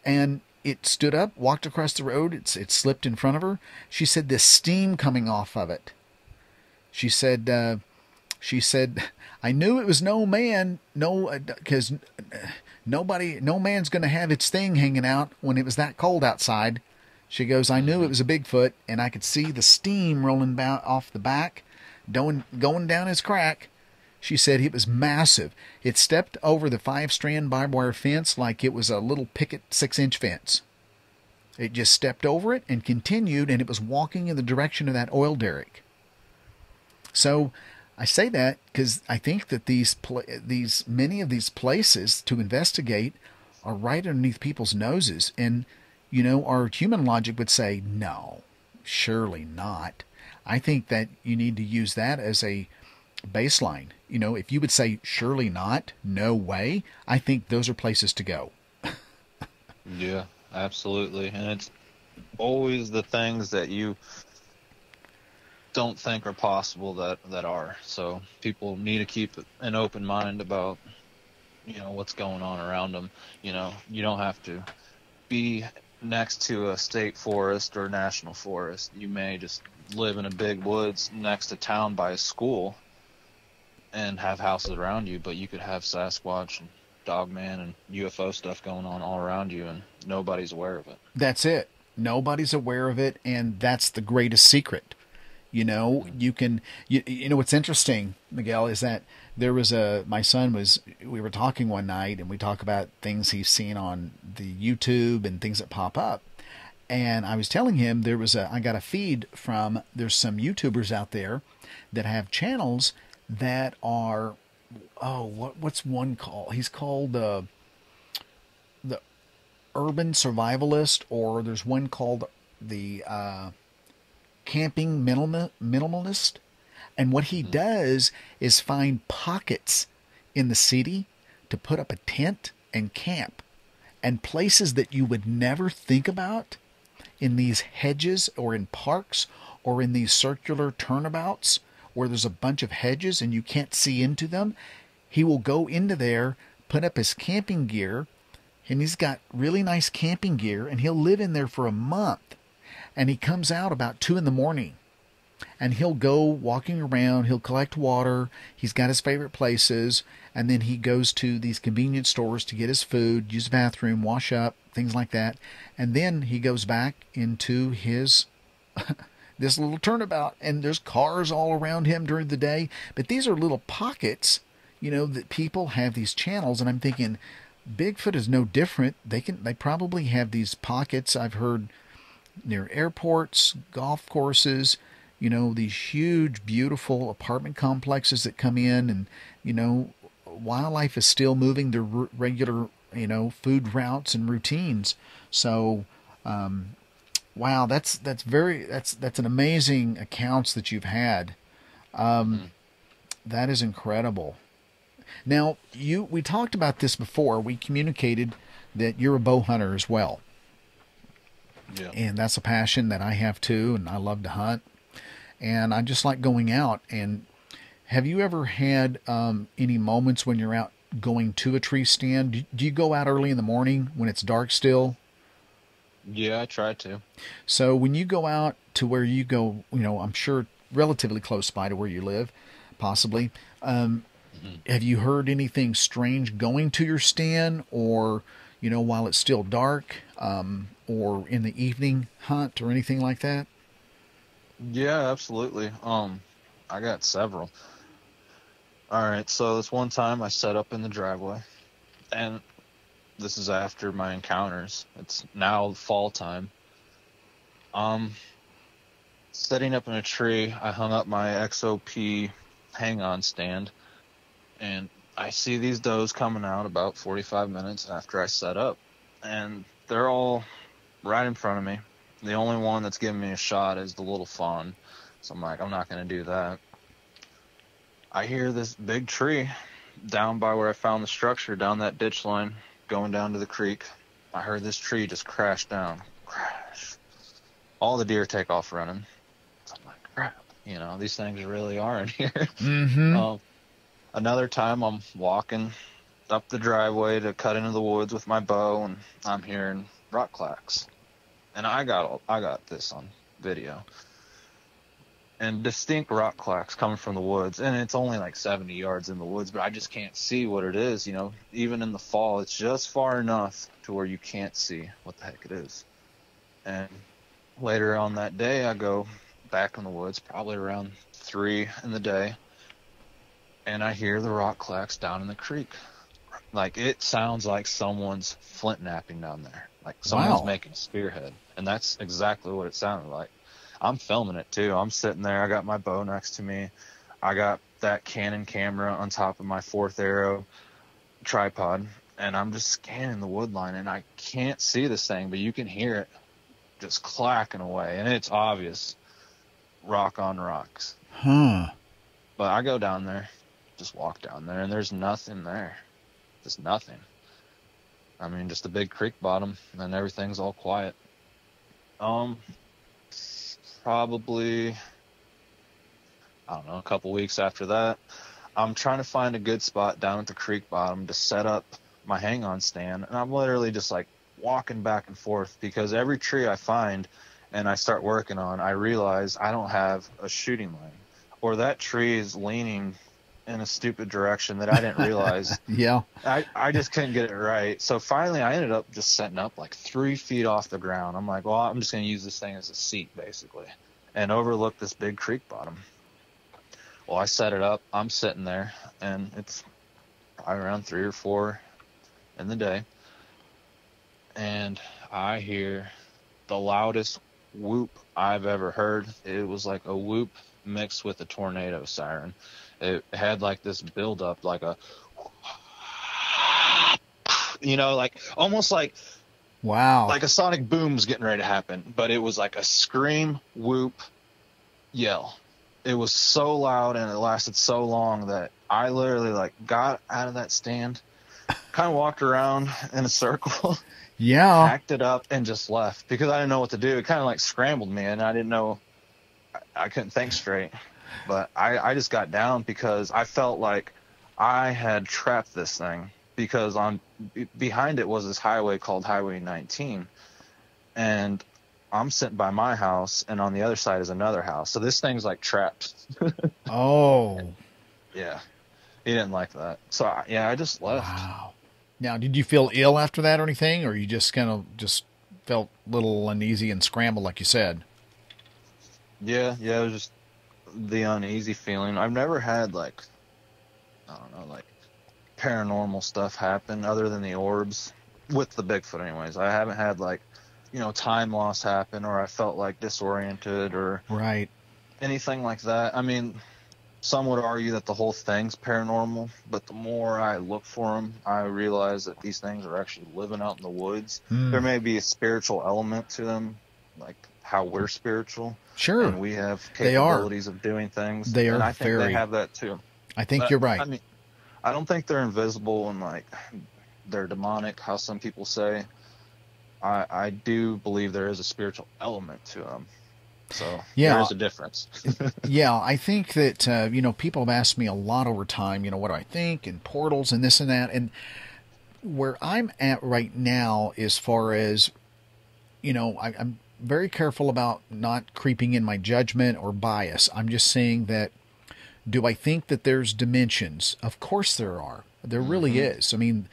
And it stood up, walked across the road. It slipped in front of her. She said this steam coming off of it. She said, I knew it was no man, because no man's going to have its thing hanging out when it was that cold outside. She goes, I knew it was a Bigfoot, and I could see the steam rolling off the back, going down his crack. She said it was massive. It stepped over the 5-strand barbed wire fence like it was a little picket 6-inch fence. It just stepped over it and continued, and it was walking in the direction of that oil derrick. So I say that because I think that many of these places to investigate are right underneath people's noses, and our human logic would say no, surely not. I think that you need to use that as a baseline. If you would say surely not, no way, I think those are places to go. Yeah, absolutely. And it's always the things that you don't think are possible that are. So people need to keep an open mind about, what's going on around them. You don't have to be next to a state forest or national forest. You may just live in a big woods next to town by a school and have houses around you, but you could have Sasquatch and Dogman and UFO stuff going on all around you, and nobody's aware of it. That's it. Nobody's aware of it, and that's the greatest secret. You can, what's interesting, Miguel, is that there was we were talking one night, and we talk about things he's seen on the YouTube and things that pop up. And I was telling him I got a feed there's some YouTubers out there that have channels that are, what's one called? He's called the Urban Survivalist, or there's one called the Camping Minimalist. And what he does is find pockets in the city to put up a tent and camp, and places that you would never think about in these hedges or in parks or in these circular turnabouts where there's a bunch of hedges and you can't see into them. He will go into there, put up his camping gear, and he's got really nice camping gear, and he'll live in there for a month. And he comes out about 2 a.m, and he'll go walking around. He'll collect water. He's got his favorite places. And then he goes to these convenience stores to get his food, use the bathroom, wash up, things like that. And then he goes back into his this little turnabout. And there's cars all around him during the day. But these are little pockets, that people have these channels. And I'm thinking, Bigfoot is no different. They probably have these pockets, I've heard, near airports, golf courses, these huge, beautiful apartment complexes that come in, and, wildlife is still moving their regular, food routes and routines. So, wow, that's an amazing accounts that you've had. That is incredible. Now, we talked about this before. We communicated that you're a bow hunter as well. Yeah. And that's a passion that I have too, and I love to hunt. And I just like going out. And have you ever had any moments when you're out going to a tree stand? Do you go out early in the morning when it's dark still? Yeah, I try to. So when you go out to where you go, I'm sure relatively close by to where you live, possibly, have you heard anything strange going to your stand, or, while it's still dark, or in the evening hunt or anything like that? Yeah, absolutely. I got several. All right, so this one time I set up in the driveway, and this is after my encounters. It's now fall time. Setting up in a tree, I hung up my XOP hang-on stand, and I see these does coming out about 45 minutes after I set up, and they're all right in front of me. The only one that's giving me a shot is the little fawn. So I'm like, I'm not going to do that. I hear this big tree down by where I found the structure, down that ditch line, going down to the creek. I heard this tree just crash down. Crash. All the deer take off running. So I'm like, crap. These things really are in here. Mm-hmm. Another time I'm walking up the driveway to cut into the woods with my bow, and I'm hearing rock clacks. And I got this on video. And distinct rock clacks coming from the woods. And it's only like 70 yards in the woods, but I just can't see what it is. Even in the fall, it's just far enough to where you can't see what the heck it is. And later on that day, I go back in the woods, probably around 3 in the day. And I hear the rock clacks down in the creek. Like, it sounds like someone's flint napping down there. Like someone's making a spearhead. And that's exactly what it sounded like. I'm filming it too. I'm sitting there. I got my bow next to me. I got that Canon camera on top of my 4th Arrow tripod, and I'm just scanning the wood line, and I can't see this thing, but you can hear it just clacking away, and it's obvious rock on rocks. Huh. But I go down there, just walk down there, and there's nothing there. Just nothing. I mean, just a big creek bottom, and everything's all quiet. Probably, I don't know, a couple weeks after that, I'm trying to find a good spot down at the creek bottom to set up my hang-on stand, and I'm literally just like walking back and forth, because every tree I find and I start working on, I realize I don't have a shooting line, or that tree is leaning in a stupid direction that I didn't realize. Yeah. I just couldn't get it right. So finally I ended up just setting up like 3 feet off the ground. I'm like, well, I'm just going to use this thing as a seat basically, and overlook this big creek bottom. Well, I set it up. I'm sitting there, and it's probably around 3 or 4 in the day, and I hear the loudest whoop I've ever heard. It was like a whoop mixed with a tornado siren. It had like this buildup, like a, like almost like, wow, like a sonic boom's getting ready to happen, but it was like a scream, whoop, yell. It was so loud and it lasted so long that I literally like got out of that stand, kind of walked around in a circle, yeah, packed it up, and just left, because I didn't know what to do. It kind of like scrambled me, and I didn't know, I couldn't think straight. But I just got down because I felt like I had trapped this thing, because behind it was this highway called Highway 19, and I'm sitting by my house, and on the other side is another house. So this thing's like trapped. Oh. Yeah. He didn't like that. So, I just left. Wow. Now, did you feel ill after that or anything, or you just kind of just felt a little uneasy and scrambled like you said? Yeah, it was just the uneasy feeling. I've never had like, I don't know, like paranormal stuff happen other than the orbs with the Bigfoot anyways. I haven't had like, time loss happen, or I felt like disoriented or right, anything like that. I mean, some would argue that the whole thing's paranormal, but the more I look for them, I realize that these things are actually living out in the woods. There may be a spiritual element to them, like how we're spiritual. Sure. And we have capabilities of doing things. They are, and I think they have that too. I think you're right. I mean, I don't think they're invisible and like they're demonic, how some people say. I do believe there is a spiritual element to them. So there is a difference. Yeah, I think that, people have asked me a lot over time, what do I think, and portals and this and that. And where I'm at right now, as far as, I'm very careful about not creeping in my judgment or bias. I'm just saying that, do I think that there's dimensions? Of course there are. There really is. I mean,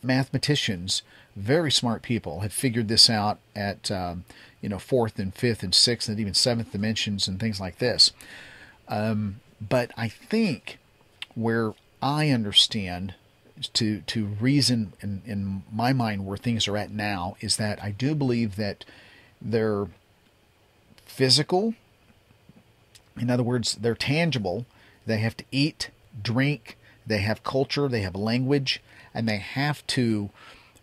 mathematicians, very smart people, have figured this out at, fourth and fifth and sixth and even seventh dimensions and things like this. But I think where I understand to reason in my mind where things are at now is that I do believe that they're physical. In other words, they're tangible. They have to eat, drink, they have culture, they have language, and they have to,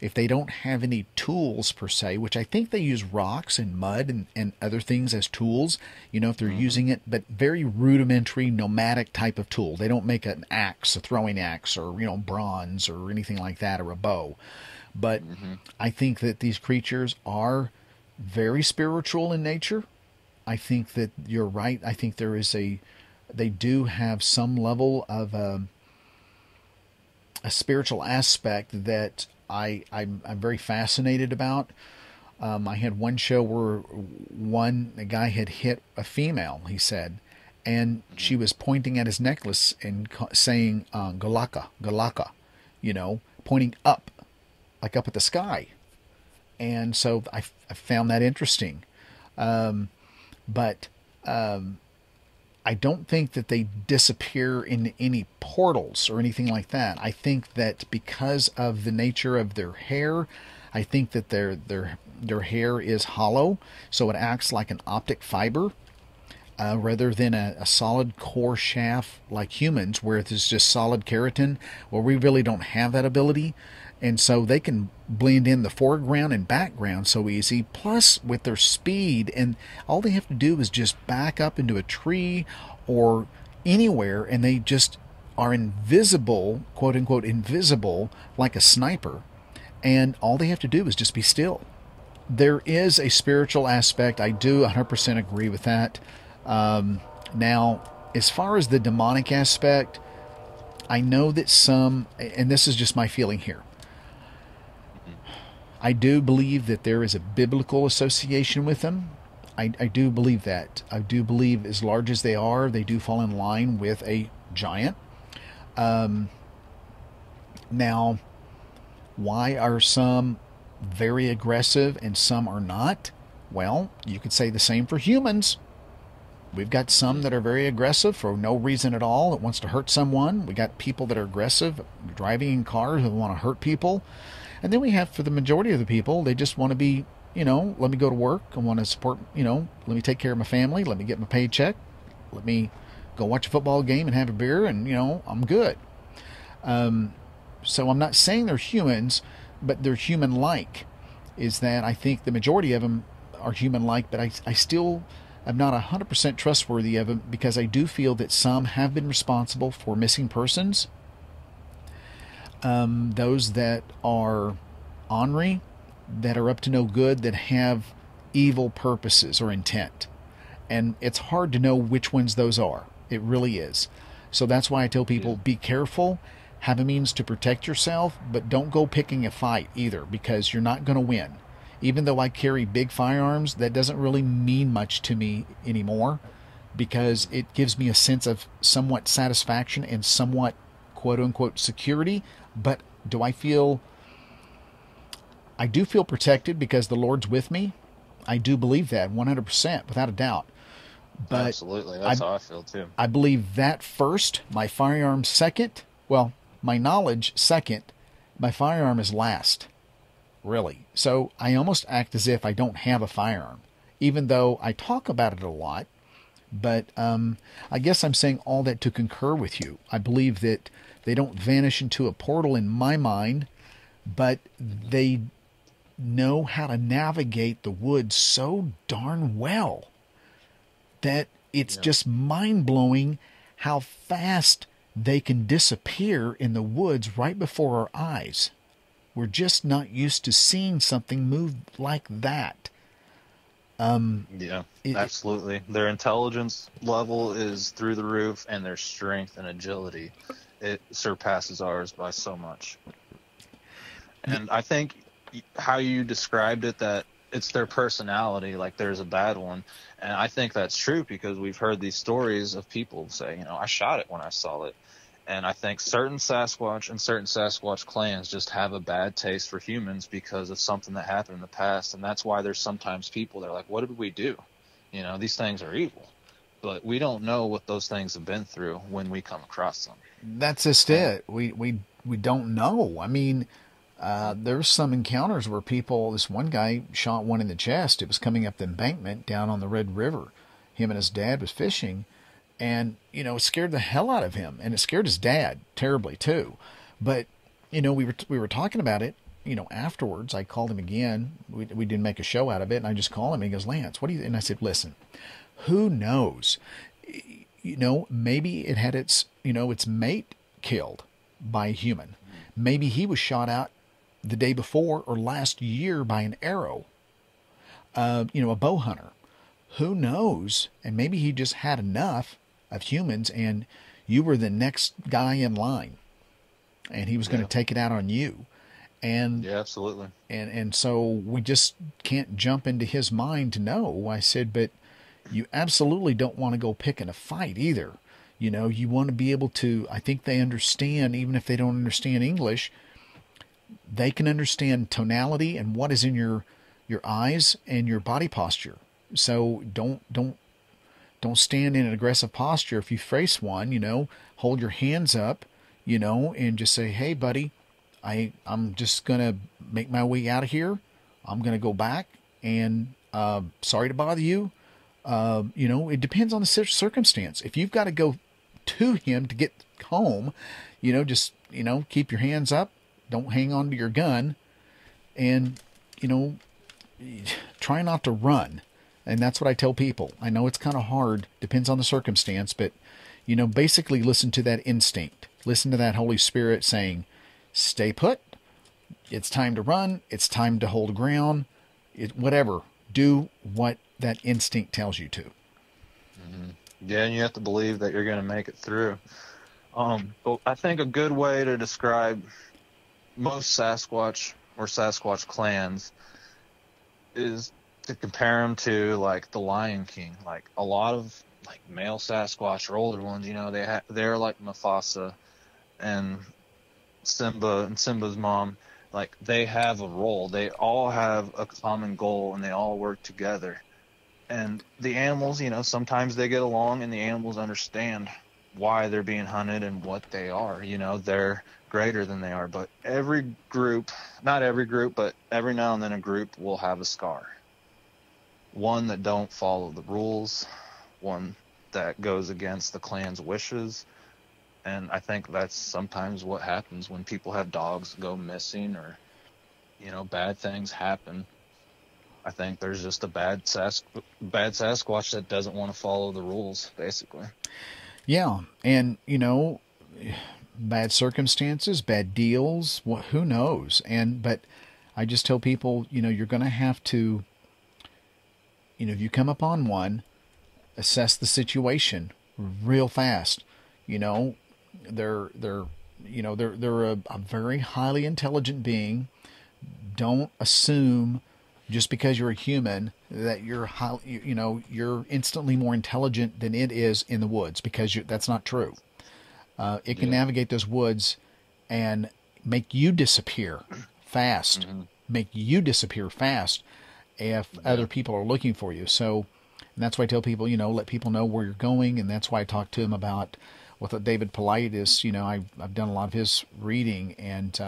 if they don't have any tools per se, which I think they use rocks and mud and other things as tools, if they're using it, but very rudimentary nomadic type of tool. They don't make an axe, a throwing axe, or, bronze or anything like that, or a bow. But I think that these creatures are very spiritual in nature. I think that you're right. I think they do have some level of a spiritual aspect that I'm very fascinated about. I had one show where a guy had hit a female, he said, and she was pointing at his necklace and saying, Galaka, Galaka, pointing up, like up at the sky. And so I found that interesting. But I don't think that they disappear in any portals or anything like that. I think that because of the nature of their hair, I think that their hair is hollow, so it acts like an optic fiber. rather than a solid core shaft like humans, where there's just solid keratin, where we really don't have that ability. And so they can blend in the foreground and background so easy. Plus, with their speed, and all they have to do is just back up into a tree or anywhere, and they just are invisible, quote unquote, invisible, like a sniper. And all they have to do is just be still. There is a spiritual aspect. I do 100% agree with that. Now, as far as the demonic aspect, I know that some, and this is just my feeling here, I do believe that there is a biblical association with them. I do believe that. I do believe, as large as they are, they do fall in line with a giant. Now, why are some very aggressive and some are not? Well, you could say the same for humans. We've got some that are very aggressive for no reason at all, that wants to hurt someone. We got people that are aggressive, driving in cars, who want to hurt people. And then we have, for the majority of the people, they just want to be, let me go to work. I want to support, let me take care of my family. Let me get my paycheck. Let me go watch a football game and have a beer, and, I'm good. So I'm not saying they're humans, but they're human-like. Is that I think the majority of them are human-like, but I still am not 100% trustworthy of them, because I do feel that some have been responsible for missing persons. Those that are ornery, that are up to no good, that have evil purposes or intent. And it's hard to know which ones those are. It really is. So that's why I tell people, be careful, have a means to protect yourself, but don't go picking a fight either, because you're not going to win. Even though I carry big firearms, that doesn't really mean much to me anymore, because it gives me a sense of somewhat satisfaction and somewhat quote-unquote security. But I do feel protected because the Lord's with me. I do believe that 100%, without a doubt. But absolutely, that's how I feel too. I believe that first, my firearm second. Well, my knowledge second, my firearm is last, really. So I almost act as if I don't have a firearm, even though I talk about it a lot. But I guess I'm saying all that to concur with you. I believe that they don't vanish into a portal in my mind, but they know how to navigate the woods so darn well that it's just mind-blowing how fast they can disappear in the woods right before our eyes. We're just not used to seeing something move like that. Absolutely. Their intelligence level is through the roof, and their strength and agility, it surpasses ours by so much. And I think how you described it, that it's their personality, like there's a bad one. And I think that's true, because we've heard these stories of people say, I shot it when I saw it. And I think certain Sasquatch and certain Sasquatch clans just have a bad taste for humans because of something that happened in the past. And that's why there's sometimes people that are like, what did we do? These things are evil. But we don't know what those things have been through when we come across them. That's just it. We don't know. I mean, there's some encounters where this one guy shot one in the chest. It was coming up the embankment down on the Red River. Him and his dad was fishing. And, it scared the hell out of him. And it scared his dad terribly, too. But, we were talking about it, afterwards. I called him again. We didn't make a show out of it. And I just called him. And he goes, Lance, what do you... And I said, listen, who knows? Maybe it had its mate killed by a human. Maybe he was shot out the day before or last year by an arrow. A bow hunter. Who knows? And maybe he just had enough of humans, and you were the next guy in line, and he was going to take it out on you. And yeah, absolutely. And so we just can't jump into his mind to know. I said, but you absolutely don't want to go picking a fight either. You want to be able to, I think they understand, even if they don't understand English, they can understand tonality and what is in your eyes and your body posture. So don't stand in an aggressive posture. If you face one, hold your hands up, and just say, hey, buddy, I'm just going to make my way out of here. I'm going to go back, and sorry to bother you. It depends on the circumstance. If you've got to go to him to get home, just, keep your hands up. Don't hang on to your gun. And, try not to run. And that's what I tell people. I know it's kind of hard. Depends on the circumstance. But, basically listen to that instinct. Listen to that Holy Spirit saying, stay put. It's time to run. It's time to hold ground. Whatever. Do what that instinct tells you to. Mm-hmm. Yeah, and you have to believe that you're going to make it through. But I think a good way to describe most Sasquatch or Sasquatch clans is to compare them to, like, the Lion King. Like, a lot of, like, male Sasquatch or older ones, they're like Mufasa and Simba and Simba's mom. Like, they have a role. They all have a common goal, and they all work together. And the animals, sometimes they get along, and the animals understand why they're being hunted and what they are. They're greater than they are. But every group, not every group, but every now and then a group will have a scar. One that don't follow the rules, one that goes against the clan's wishes. And I think that's sometimes what happens when people have dogs go missing or, bad things happen. I think there's just a bad Sasquatch that doesn't want to follow the rules, basically. Yeah, and, bad circumstances, bad deals, who knows? But I just tell people, you're going to have to, if you come upon one, assess the situation real fast. They're a very highly intelligent being. Don't assume just because you're a human that you're instantly more intelligent than it is in the woods, because that's not true. It can navigate those woods and make you disappear fast. Mm-hmm. Make you disappear fast if other people are looking for you. So, and that's why I tell people, let people know where you're going, and that's why I talk to them about what David Polite is. I've done a lot of his reading and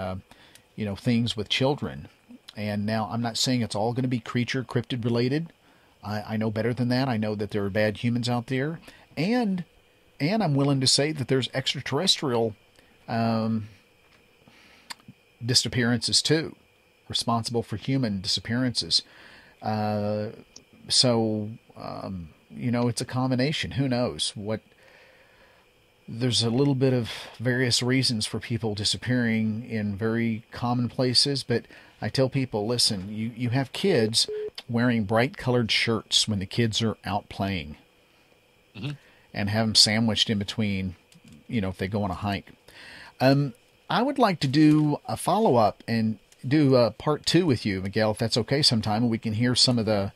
things with children. And now I'm not saying it's all going to be creature cryptid related. I know better than that. I know that there are bad humans out there, and I'm willing to say that there's extraterrestrial disappearances too, responsible for human disappearances. So it's a combination. Who knows what? There's a little bit of various reasons for people disappearing in very common places, but I tell people, listen, you have kids wearing bright colored shirts when the kids are out playing, mm-hmm. and have them sandwiched in between, if they go on a hike. I would like to do a follow-up and do part 2 with you, Miguel, if that's okay sometime, and we can hear some of the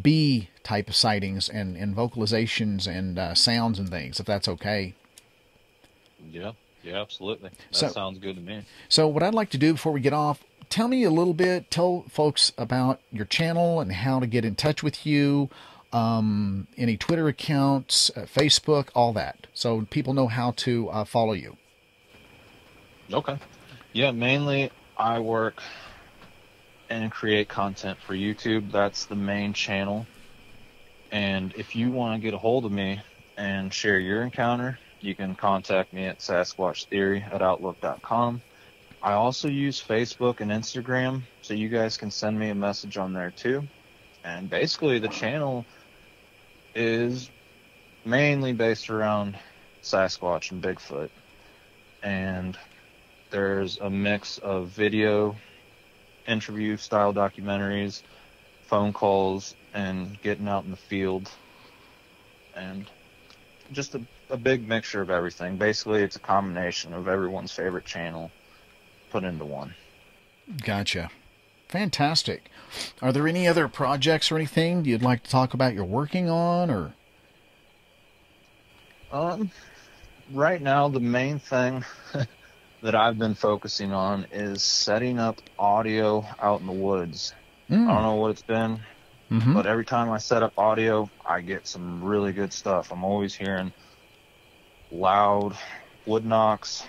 bee type of sightings and vocalizations and sounds and things, if that's okay. Yeah, absolutely. That sounds good to me. So what I'd like to do before we get off, tell me a little bit, tell folks about your channel and how to get in touch with you, any Twitter accounts, Facebook, all that, so people know how to follow you. Okay. Yeah, mainly I work and create content for YouTube. That's the main channel. And if you want to get a hold of me and share your encounter, you can contact me at sasquatchtheory@outlook.com. I also use Facebook and Instagram, so you guys can send me a message on there too. And basically the channel is mainly based around Sasquatch and Bigfoot. And there's a mix of video, interview style documentaries, phone calls, and getting out in the field, and just a big mixture of everything. Basically, it's a combination of everyone's favorite channel put into one. Gotcha. Fantastic. Are there any other projects or anything you'd like to talk about you're working on, or? Right now, the main thing that I've been focusing on is setting up audio out in the woods. I don't know what it's been, mm-hmm. but every time I set up audio, I get some really good stuff. I'm always hearing loud wood knocks,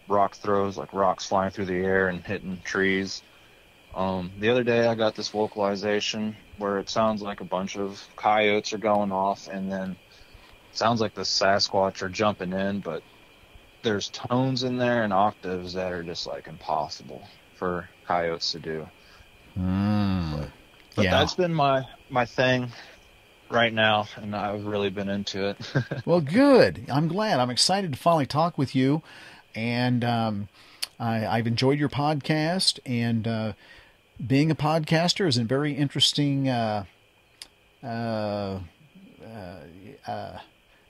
rock throws, like rocks flying through the air and hitting trees. The other day I got this vocalization where it sounds like a bunch of coyotes are going off, and then it sounds like the Sasquatch are jumping in, but there's tones in there and octaves that are just like impossible for coyotes to do. But Yeah. that's been my thing right now, and I've really been into it. Well, good. I'm glad. I'm excited to finally talk with you, and I've enjoyed your podcast, and being a podcaster is a very interesting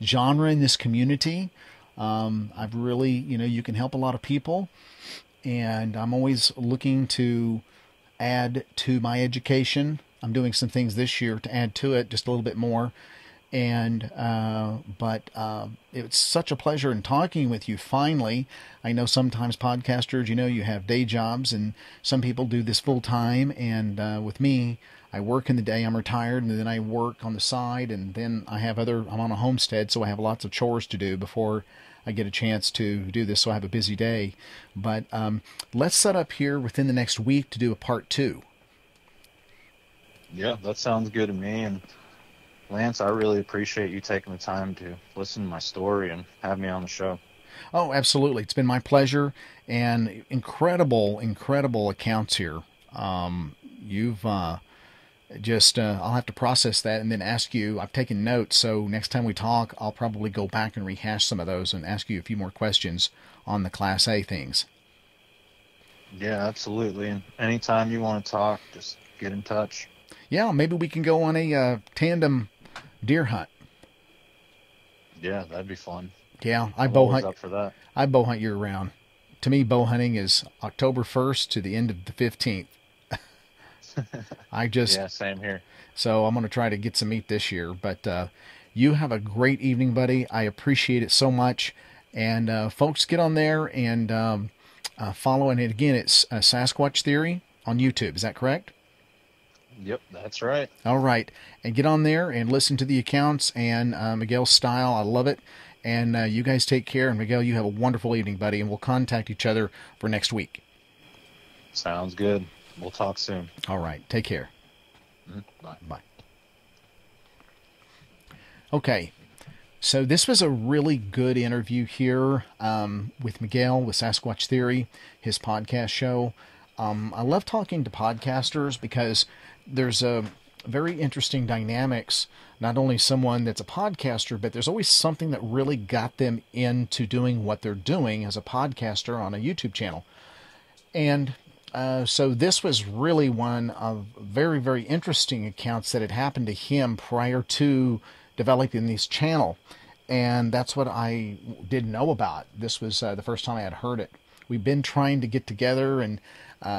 genre in this community. I've really, you can help a lot of people, and I'm always looking to add to my education. I'm doing some things this year to add to it just a little bit more. And but it's such a pleasure in talking with you finally. I know sometimes podcasters, you have day jobs, and some people do this full time. And with me, I work in the day, I'm retired, and then I work on the side, and then I'm on a homestead, so I have lots of chores to do before I get a chance to do this, so I have a busy day. But let's set up here within the next week to do a part 2. Yeah, that sounds good to me. And Lance, I really appreciate you taking the time to listen to my story and have me on the show. Oh, absolutely. It's been my pleasure, and incredible accounts here. You've I'll have to process that and then ask you. I've taken notes, so next time we talk, I'll probably go back and rehash some of those and ask you a few more questions on the Class A things. Yeah, absolutely. And anytime you want to talk, just get in touch. Yeah, maybe we can go on a tandem deer hunt. Yeah, that'd be fun. Yeah, I'm always up for that. I bow hunt year round. To me, bow hunting is October 1st to the end of the 15th. Yeah, same here. So I'm going to try to get some meat this year. But you have a great evening, buddy. I appreciate it so much. And folks, get on there and follow. And again, it's Sasquatch Theory on YouTube. Is that correct? Yep, that's right. All right. And get on there and listen to the accounts and Miguel's style. I love it. And you guys take care. And Miguel, you have a wonderful evening, buddy. And we'll contact each other for next week. Sounds good. We'll talk soon. All right. Take care. Bye. Bye. Okay. So this was a really good interview here with Miguel with Sasquatch Theory, his podcast show. I love talking to podcasters because there's a very interesting dynamics. Not only someone that's a podcaster, but there's always something that really got them into doing what they're doing as a podcaster on a YouTube channel. And so this was really one of very, very interesting accounts that had happened to him prior to developing this channel. And that's what I didn't know about. This was the first time I had heard it. We've been trying to get together, and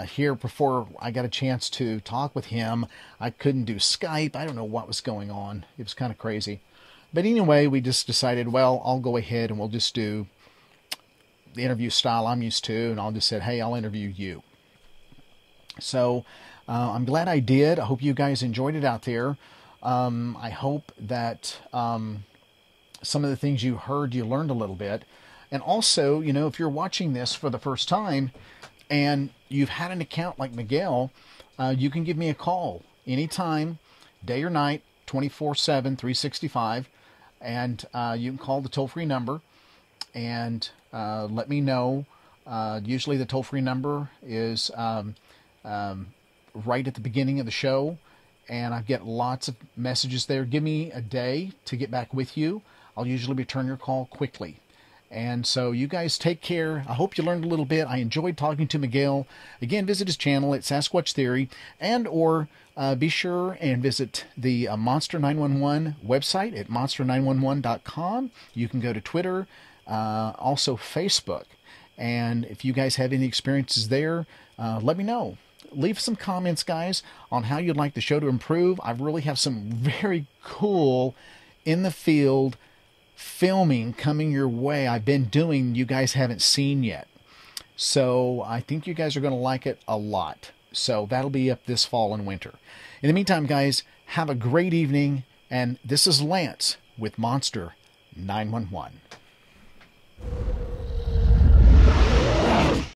here before I got a chance to talk with him, I couldn't do Skype. I don't know what was going on. It was kind of crazy. But anyway, we just decided, well, I'll go ahead and we'll just do the interview style I'm used to, and I'll just say, hey, I'll interview you. So I'm glad I did. I hope you guys enjoyed it out there. I hope that some of the things you heard, you learned a little bit. And also, if you're watching this for the first time and you've had an account like Miguel, you can give me a call anytime, day or night, 24/7, 365. And you can call the toll-free number and let me know. Usually the toll-free number is right at the beginning of the show, and I get lots of messages there. Give me a day to get back with you. I'll usually return your call quickly. And so you guys take care. I hope you learned a little bit. I enjoyed talking to Miguel. Again, visit his channel at Sasquatch Theory, and or be sure and visit the Monster 911 website at monster911.com. You can go to Twitter, also Facebook. And if you guys have any experiences there, let me know. Leave some comments, guys, on how you'd like the show to improve. I really have some very cool in the field filming coming your way I've been doing you guys haven't seen yet. So I think you guys are going to like it a lot. So that'll be up this fall and winter. In the meantime, guys, have a great evening. And this is Lance with Monster 911.